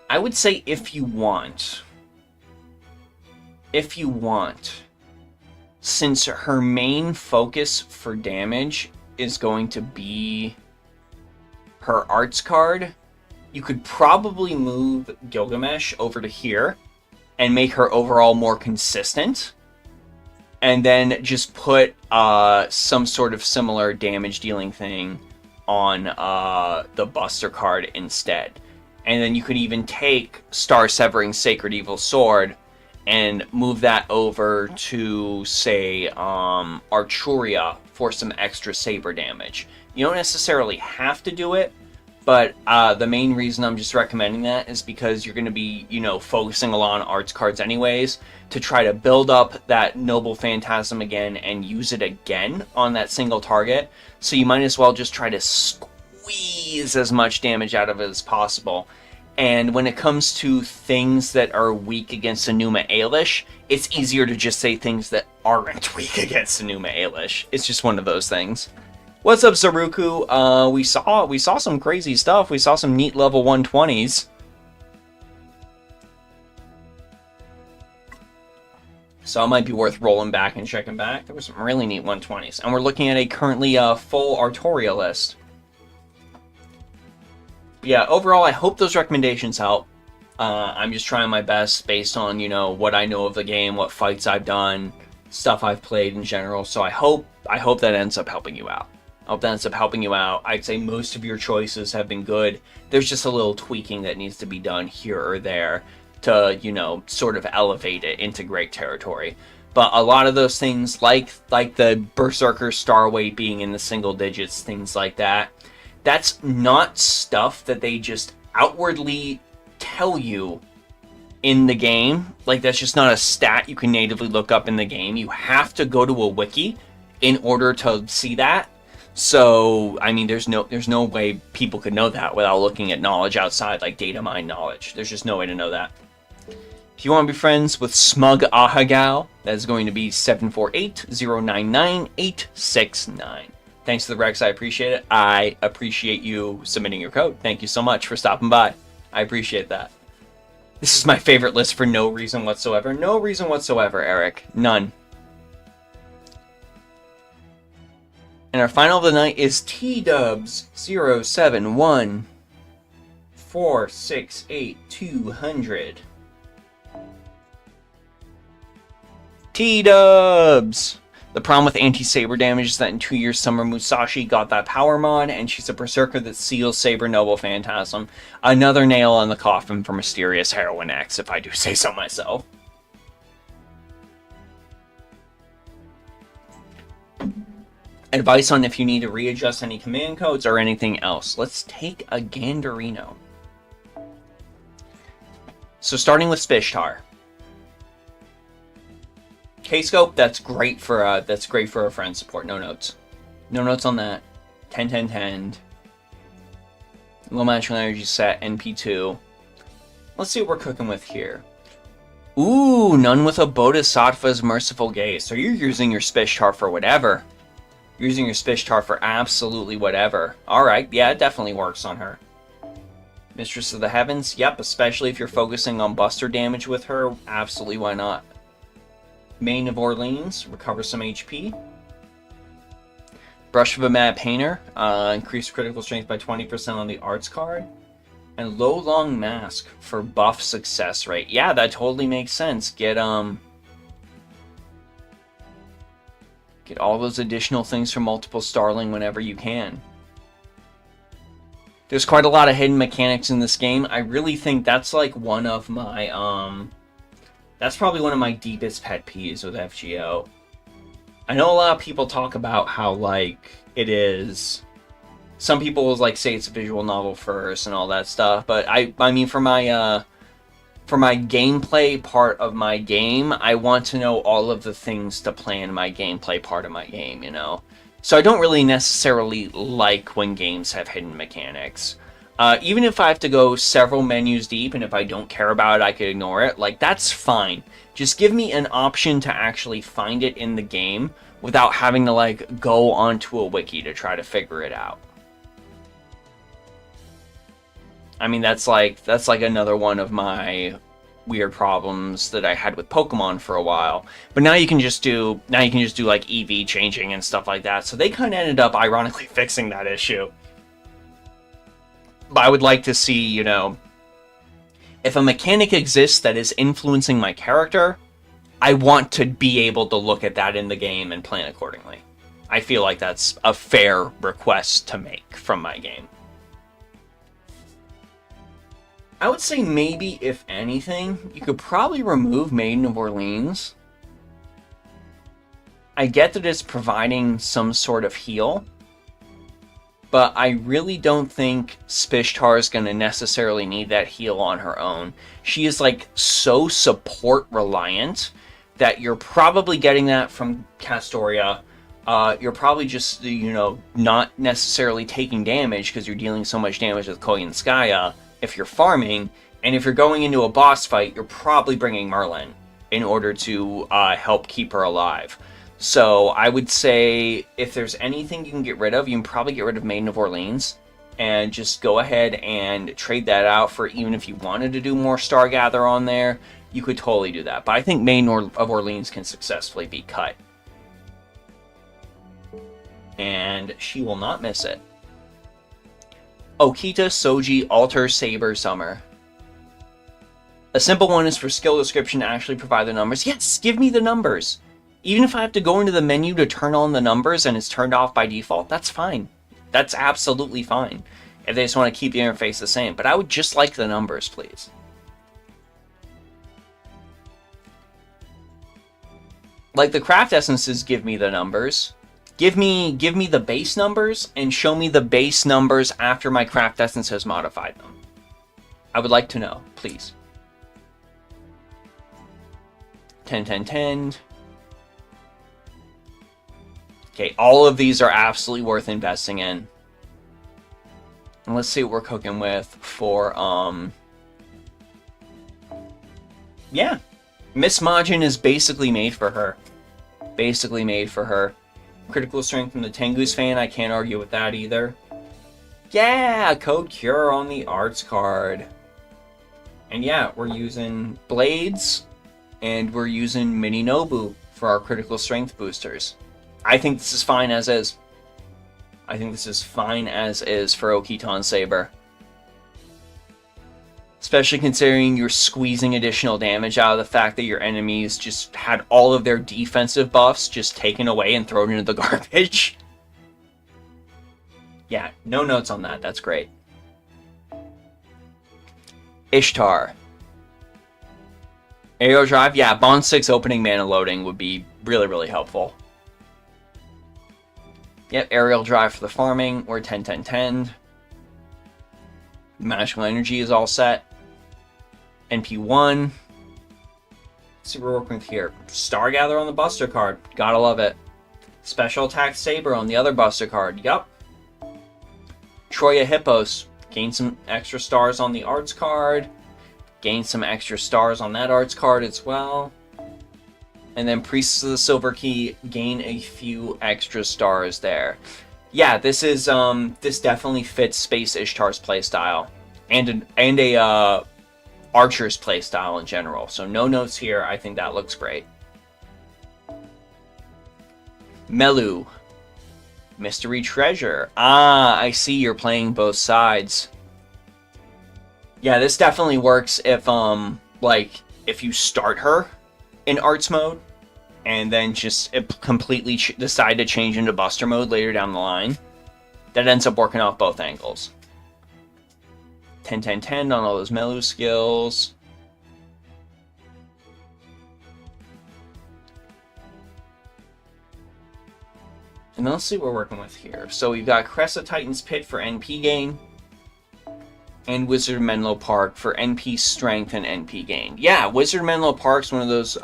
I would say if you want, since her main focus for damage is going to be her arts card, you could probably move Gilgamesh over to here and make her overall more consistent, and then just put some sort of similar damage dealing thing on the Buster card instead. And then you could even take Star Severing Sacred Evil Sword and move that over to, say, Archuria for some extra saber damage. You don't necessarily have to do it, but the main reason I'm just recommending that is because you're going to be, focusing a lot on arts cards anyways, to try to build up that Noble Phantasm again and use it again on that single target. So you might as well just try to squeeze as much damage out of it as possible. And when it comes to things that are weak against Enuma Elish, it's easier to just say things that aren't weak against Enuma Elish. It's just one of those things. What's up, Zaruku? We saw some crazy stuff. We saw some neat level 120s. So it might be worth rolling back and checking back. There were some really neat 120s. And we're looking at a currently full Artoria list. Yeah, overall, I hope those recommendations help. I'm just trying my best based on, what I know of the game, what fights I've done, stuff I've played in general. So I hope that ends up helping you out. I'd say most of your choices have been good. There's just a little tweaking that needs to be done here or there to, sort of elevate it into great territory. But a lot of those things, like the Berserker star weight being in the single digits, things like that, that's not stuff that they just outwardly tell you in the game. Like, that's just not a stat you can natively look up in the game. You have to go to a wiki in order to see that. So, I mean, there's no way people could know that without looking at knowledge outside, like data mine knowledge. There's just no way to know that. If you want to be friends with Smug Ahagao, that is going to be 748-099-869. Thanks to the Rex, I appreciate it. I appreciate you submitting your code. Thank you so much for stopping by. I appreciate that. This is my favorite list for no reason whatsoever. No reason whatsoever, Eric. None. And our final of the night is T-Dubs 071468200. T-Dubs! The problem with anti-saber damage is that in 2 years, Summer Musashi got that power mod, and she's a berserker that seals Saber Noble Phantasm. Another nail on the coffin for Mysterious Heroine X, if I do say so myself. Advice on if you need to readjust any command codes or anything else. Let's take a Ganderino. So starting with Spishtar. K-Scope, that's great for a friend support. No notes. No notes on that. 10-10-10. Low magical energy set, NP2. Let's see what we're cooking with here. Ooh, none with a Bodhisattva's Merciful Gaze. So you're using your Spishtar for whatever. You're using your Spishtar for absolutely whatever. Alright, yeah, it definitely works on her. Mistress of the Heavens, yep, especially if you're focusing on buster damage with her, absolutely why not. Mane of Orleans, recover some HP. Brush of a Mad Painter, increase critical strength by 20% on the arts card. And Low Long Mask for buff success rate. Yeah, that totally makes sense. Get Get all those additional things from multiple Starling whenever you can. There's quite a lot of hidden mechanics in this game. I really think that's like one of my, that's probably one of my deepest pet peeves with FGO. I know a lot of people talk about how, like, it is... Some people will, like, say it's a visual novel first and all that stuff, but I mean, for my gameplay part of my game, I want to know all of the things to plan my gameplay part of my game, you know? So I don't really necessarily like when games have hidden mechanics. Even if I have to go several menus deep, and if I don't care about it, I could ignore it, like, that's fine. Just give me an option to actually find it in the game without having to, like, go onto a wiki to try to figure it out. I mean, that's like another one of my weird problems that I had with Pokemon for a while. But now you can just do like EV changing and stuff like that. So they kind of ended up ironically fixing that issue. But I would like to see, you know, if a mechanic exists that is influencing my character, I want to be able to look at that in the game and plan accordingly. I feel like that's a fair request to make from my game. I would say maybe, if anything, you could probably remove Maiden of Orleans. I get that it's providing some sort of heal, but I really don't think Spishtar is going to necessarily need that heal on her own. She is, like, so support reliant that you're probably getting that from Castoria. You're probably just, you know, not necessarily taking damage because you're dealing so much damage with Koyanskaya if you're farming, and if you're going into a boss fight, you're probably bringing Merlin in order to help keep her alive. So I would say if there's anything you can get rid of, you can probably get rid of Maiden of Orleans and just go ahead and trade that out for, even if you wanted to do more Stargather on there, you could totally do that. But I think Maiden of Orleans can successfully be cut. And she will not miss it. Okita, Soji, Alter, Saber, Summer. A simple one is for skill description to actually provide the numbers. Yes, give me the numbers. Even if I have to go into the menu to turn on the numbers and it's turned off by default, that's fine. That's absolutely fine. If they just want to keep the interface the same. But I would just like the numbers, please. Like, the craft essences give me the numbers. Give me the base numbers and show me the base numbers after my craft essence has modified them. I would like to know, please. 10, 10, 10. Okay, all of these are absolutely worth investing in. And let's see what we're cooking with for, yeah. Miss Majin is basically made for her. Basically made for her. Critical strength from the Tengu's fan, I can't argue with that either. Yeah, Code Cure on the arts card. And yeah, we're using Blades, and we're using Mini Nobu for our critical strength boosters. I think this is fine as is. I think this is fine as is for Okitan Saber. Especially considering you're squeezing additional damage out of the fact that your enemies just had all of their defensive buffs just taken away and thrown into the garbage. Yeah, no notes on that. That's great. Ishtar. Aerial Drive. Yeah, Bond 6 opening mana loading would be really, really helpful. Yep, Aerial Drive for the farming. We're 10, 10, 10. Magical Energy is all set. NP1. Let's see what we're working with here. Stargather on the Buster card. Gotta love it. Special Attack Saber on the other Buster card. Yup. Troya Hippos. Gain some extra stars on the arts card. Gain some extra stars on that arts card as well. And then Priestess of the Silver Key. Gain a few extra stars there. Yeah, this is this definitely fits Space Ishtar's playstyle. And a Archer's playstyle in general. So no notes here. I think that looks great. Melu. Mystery Treasure. Ah, I see you're playing both sides. Yeah, this definitely works if, like, if you start her in arts mode. and then just completely decide to change into Buster mode later down the line, that ends up working off both angles. 10-10-10 on all those Melu skills. And then let's see what we're working with here. So we've got Crest of Titan's Pit for NP gain, and Wizard of Menlo Park for NP strength and NP gain. Yeah, Wizard of Menlo Park's one of those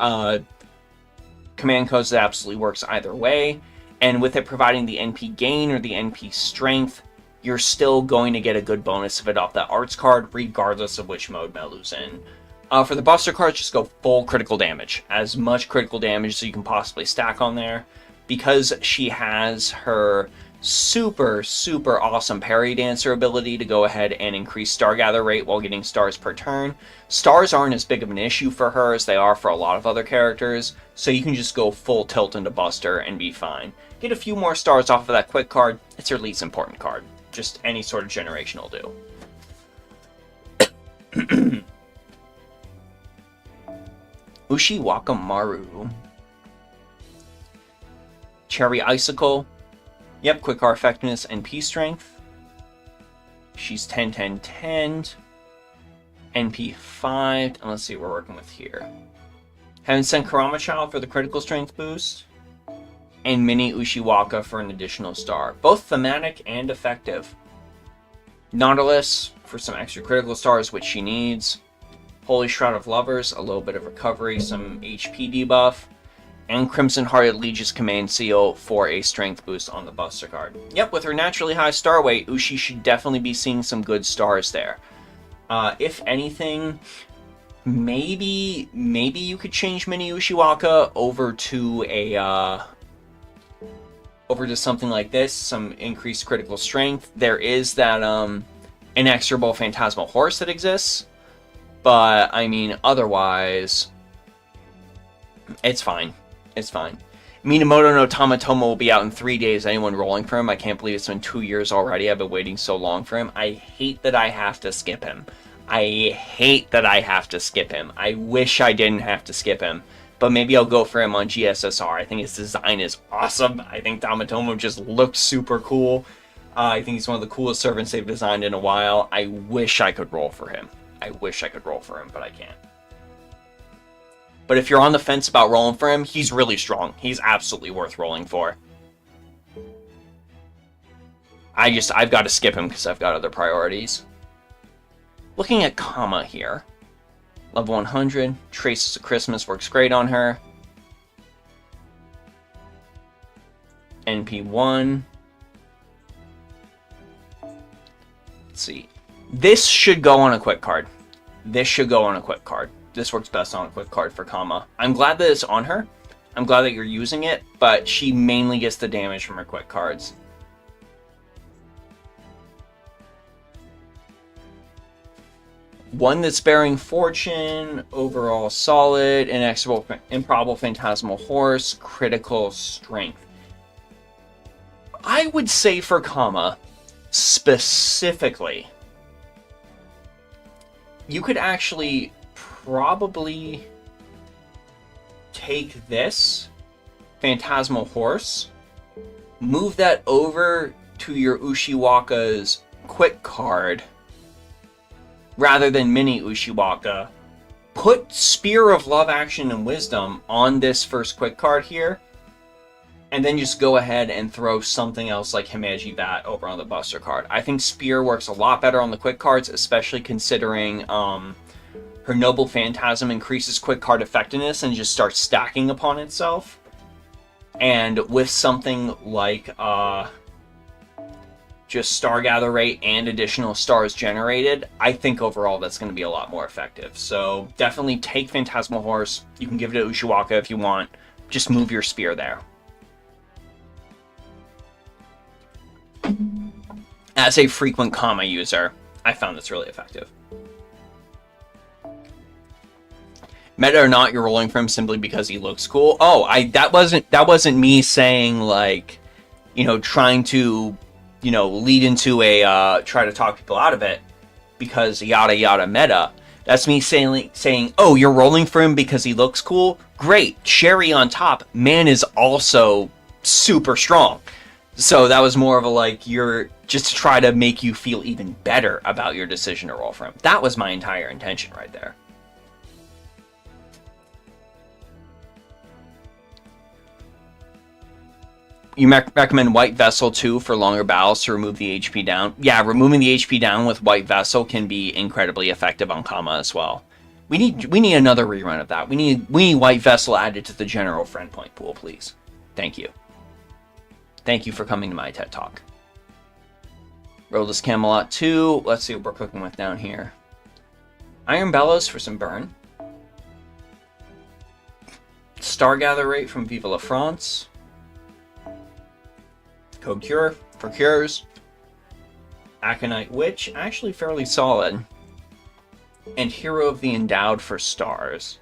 command codes that absolutely works either way. And with it providing the NP gain or the NP strength, you're still going to get a good bonus of it off that arts card, regardless of which mode Melu's in. For the Buster cards, just go full critical damage. As much critical damage as you can possibly stack on there. Because she has her super, super awesome Parry Dancer ability to go ahead and increase Star Gather rate while getting stars per turn. Stars aren't as big of an issue for her as they are for a lot of other characters, so you can just go full tilt into Buster and be fine. Get a few more stars off of that quick card, it's your least important card. Just any sort of generation will do. Ushiwaka Maru. Cherry Icicle. Yep, quick R effectiveness and P strength. She's 10-10-10. NP 5. And let's see what we're working with here. Having sent Karama Child for the critical strength boost. And Mini Ushiwaka for an additional star. Both thematic and effective. Nautilus for some extra critical stars, which she needs. Holy Shroud of Lovers, a little bit of recovery, some HP debuff. And Crimson Hearted Legion's Command Seal for a strength boost on the Buster card. Yep, with her naturally high star weight, Ushi should definitely be seeing some good stars there. If anything, maybe you could change Mini Ushiwaka over to something like this, some increased critical strength. There is that inexorable Phantasmal Horse that exists, but I mean, otherwise, it's fine. It's fine. Minamoto no Tamatomo will be out in 3 days. Anyone rolling for him? I can't believe it's been 2 years already. I've been waiting so long for him. I hate that I have to skip him. I wish I didn't have to skip him. But maybe I'll go for him on GSSR. I think his design is awesome. I think Tamatomo just looks super cool. I think he's one of the coolest servants they've designed in a while. I wish I could roll for him. But I can't. But if you're on the fence about rolling for him, he's really strong. He's absolutely worth rolling for. I've got to skip him because I've got other priorities. Looking at Kama here. Level 100. Traces of Christmas works great on her. NP1. Let's see. This should go on a quick card. This works best on a quick card for Kama. I'm glad that it's on her. I'm glad that you're using it, but she mainly gets the damage from her quick cards. One that's bearing Fortune, overall solid, inexorable, improbable Phantasmal Horse, critical strength. I would say for Kama, specifically, you could actually probably take this Phantasmal Horse, move that over to your Ushiwaka's quick card rather than Mini Ushiwaka. Put Spear of Love, Action, and Wisdom on this first quick card here, and then just go ahead and throw something else like Himeji Bat over on the Buster card. I think Spear works a lot better on the quick cards, especially considering her Noble Phantasm increases quick card effectiveness and just starts stacking upon itself. And with something like just Star Gather rate and additional stars generated, I think overall that's going to be a lot more effective. So definitely take Phantasmal Horse. You can give it to Ushiwaka if you want. Just move your Spear there. As a frequent Kama user, I found this really effective. Meta or not, you're rolling for him simply because he looks cool. Oh, that wasn't me saying, like, you know, trying to, you know, lead into a try to talk people out of it because yada yada meta. That's me saying, oh, you're rolling for him because he looks cool? Great. Cherry on top, man is also super strong. So that was more of a like, you're just to try to make you feel even better about your decision to roll for him. That was my entire intention right there. You recommend White Vessel too for longer battles to remove the HP down? Yeah, removing the HP down with White Vessel can be incredibly effective on Kama as well. We need another rerun of that. We need White Vessel added to the general friend point pool, please. Thank you. Thank you for coming to my TED Talk. Rolless Camelot 2. Let's see what we're cooking with down here. Iron Bellows for some burn. Stargather Rate from Vive la France. Code Cure for cures. Aconite Witch, actually fairly solid. And Hero of the Endowed for stars.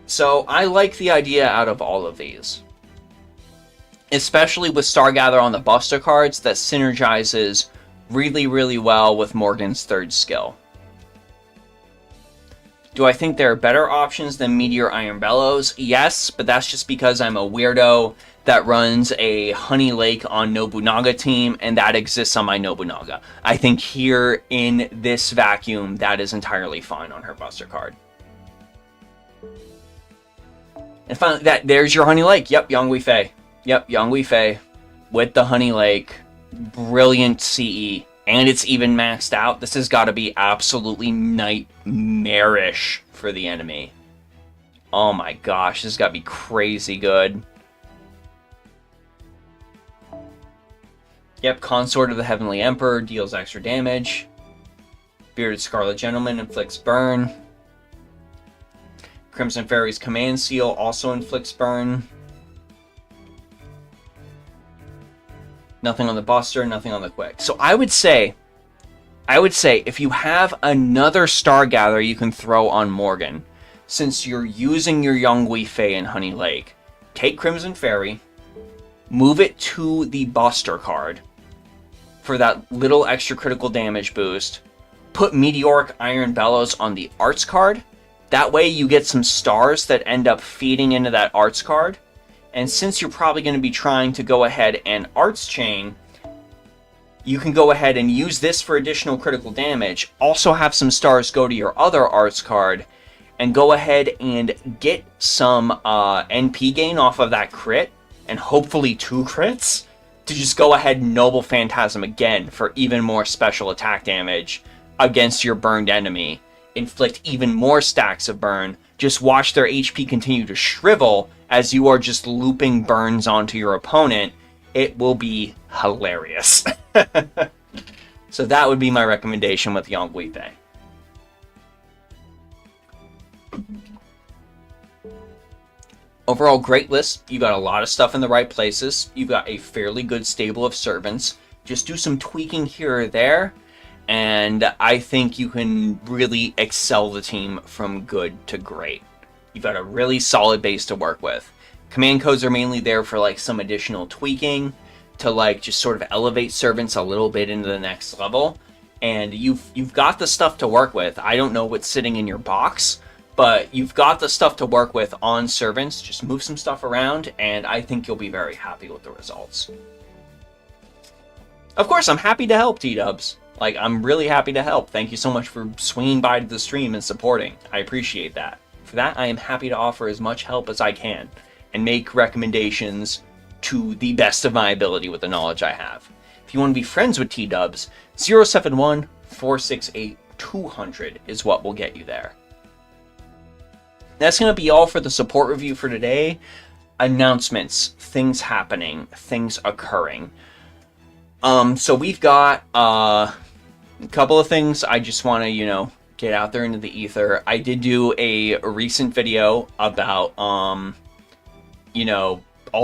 So I like the idea out of all of these. Especially with Stargather on the Buster cards, that synergizes really, really well with Morgan's third skill. Do I think there are better options than Meteor Iron Bellows? Yes, but that's just because I'm a weirdo that runs a Honey Lake on Nobunaga team, and that exists on my Nobunaga. I think here in this vacuum, that is entirely fine on her Buster card. And finally, there's your Honey Lake. Yep, Yonghui Fei. Yep, Yonghui Fei with the Honey Lake. Brilliant CE. And it's even maxed out. This has got to be absolutely nightmarish for the enemy. Oh my gosh, this has got to be crazy good. Yep, Consort of the Heavenly Emperor deals extra damage. Bearded Scarlet Gentleman inflicts burn. Crimson Fairy's Command Seal also inflicts burn. Nothing on the Buster, nothing on the Quick. So I would say if you have another Stargather you can throw on Morgan, since you're using your Yonghui Fei in Honey Lake, take Crimson Fairy, move it to the Buster card for that little extra critical damage boost, put Meteoric Iron Bellows on the Arts card. That way you get some stars that end up feeding into that Arts card. And since you're probably going to be trying to go ahead and Arts Chain, you can go ahead and use this for additional critical damage. Also have some stars go to your other Arts card, and go ahead and get some NP gain off of that crit, and hopefully 2 crits, to just go ahead and Noble Phantasm again for even more special attack damage against your burned enemy. Inflict even more stacks of burn. Just watch their HP continue to shrivel as you are just looping burns onto your opponent. It will be hilarious. So that would be my recommendation with Yonghui Fei. Overall, great list. You got a lot of stuff in the right places. You got a fairly good stable of servants. Just do some tweaking here or there, and I think you can really excel the team from good to great. You've got a really solid base to work with. Command codes are mainly there for like some additional tweaking to like just sort of elevate servants a little bit into the next level. And you've got the stuff to work with. I don't know what's sitting in your box, but you've got the stuff to work with on servants. Just move some stuff around, and I think you'll be very happy with the results. Of course, I'm happy to help, T-Dubs. Like, I'm really happy to help. Thank you so much for swinging by to the stream and supporting. I appreciate that. For that, I am happy to offer as much help as I can and make recommendations to the best of my ability with the knowledge I have. If you want to be friends with T-Dubs, 071-468-200 is what will get you there. That's going to be all for the support review for today. Announcements, things happening, things occurring. So we've got a couple of things I just want to, get out there into the ether. I did do a recent video about, all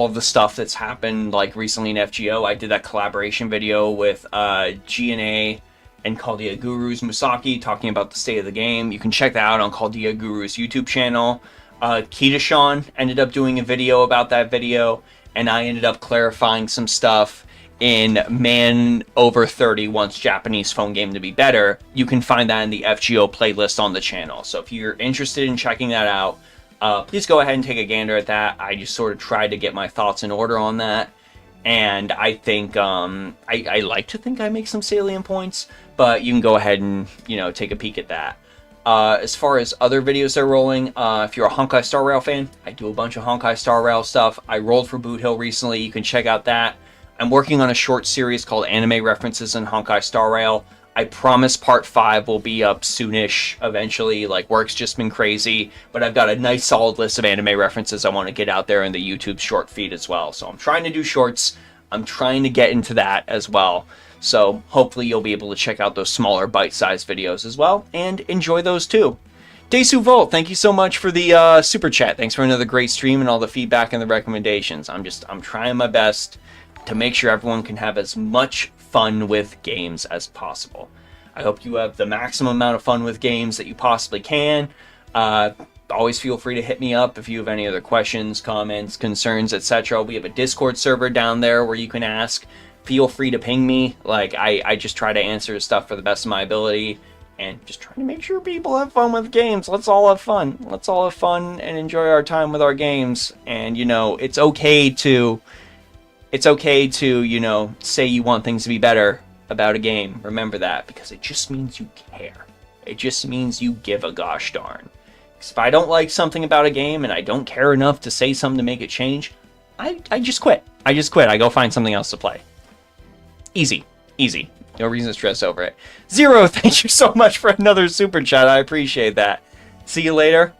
of the stuff that's happened, like, recently in FGO. I did that collaboration video with GNA and Caldia Guru's Musaki talking about the state of the game. You can check that out on Caldia Guru's YouTube channel. Kita-Sean ended up doing a video about that video, and I ended up clarifying some stuff. in Man Over 30 Wants Japanese Phone Game to Be Better, you can find that in the FGO playlist on the channel. So if you're interested in checking that out, please go ahead and take a gander at that. I just sort of tried to get my thoughts in order on that. And I think, I like to think I make some salient points, but you can go ahead and, you know, take a peek at that. As far as other videos that are rolling, if you're a Honkai Star Rail fan, I do a bunch of Honkai Star Rail stuff. I rolled for Boot Hill recently. You can check out that. I'm working on a short series called Anime References in Honkai Star Rail. I promise part 5 will be up soonish, eventually. Like, work's just been crazy, but I've got a nice solid list of anime references I want to get out there in the YouTube short feed as well. So I'm trying to do shorts. I'm trying to get into that as well. So hopefully you'll be able to check out those smaller bite-sized videos as well and enjoy those too. Desu Volt, thank you so much for the super chat. Thanks for another great stream and all the feedback and the recommendations. I'm trying my best to make sure everyone can have as much fun with games as possible. I hope you have the maximum amount of fun with games that you possibly can. Always feel free to hit me up if you have any other questions, comments, concerns, etc. We have a Discord server down there where you can ask. Feel free to ping me. Like, I just try to answer stuff for the best of my ability and just trying to make sure people have fun with games. Let's all have fun. Let's all have fun and enjoy our time with our games. And, you know, it's okay to, you know, say you want things to be better about a game. Remember that, because it just means you care. It just means you give a gosh darn. Because if I don't like something about a game and I don't care enough to say something to make it change, I just quit. I go find something else to play. Easy. No reason to stress over it. Zero, thank you so much for another super chat. I appreciate that. See you later,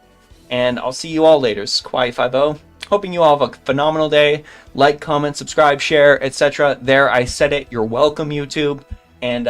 and I'll see you all later. This is Kawaii50. Hoping you all have a phenomenal day. Like, comment, subscribe, share, etc. There, I said it. You're welcome, YouTube. And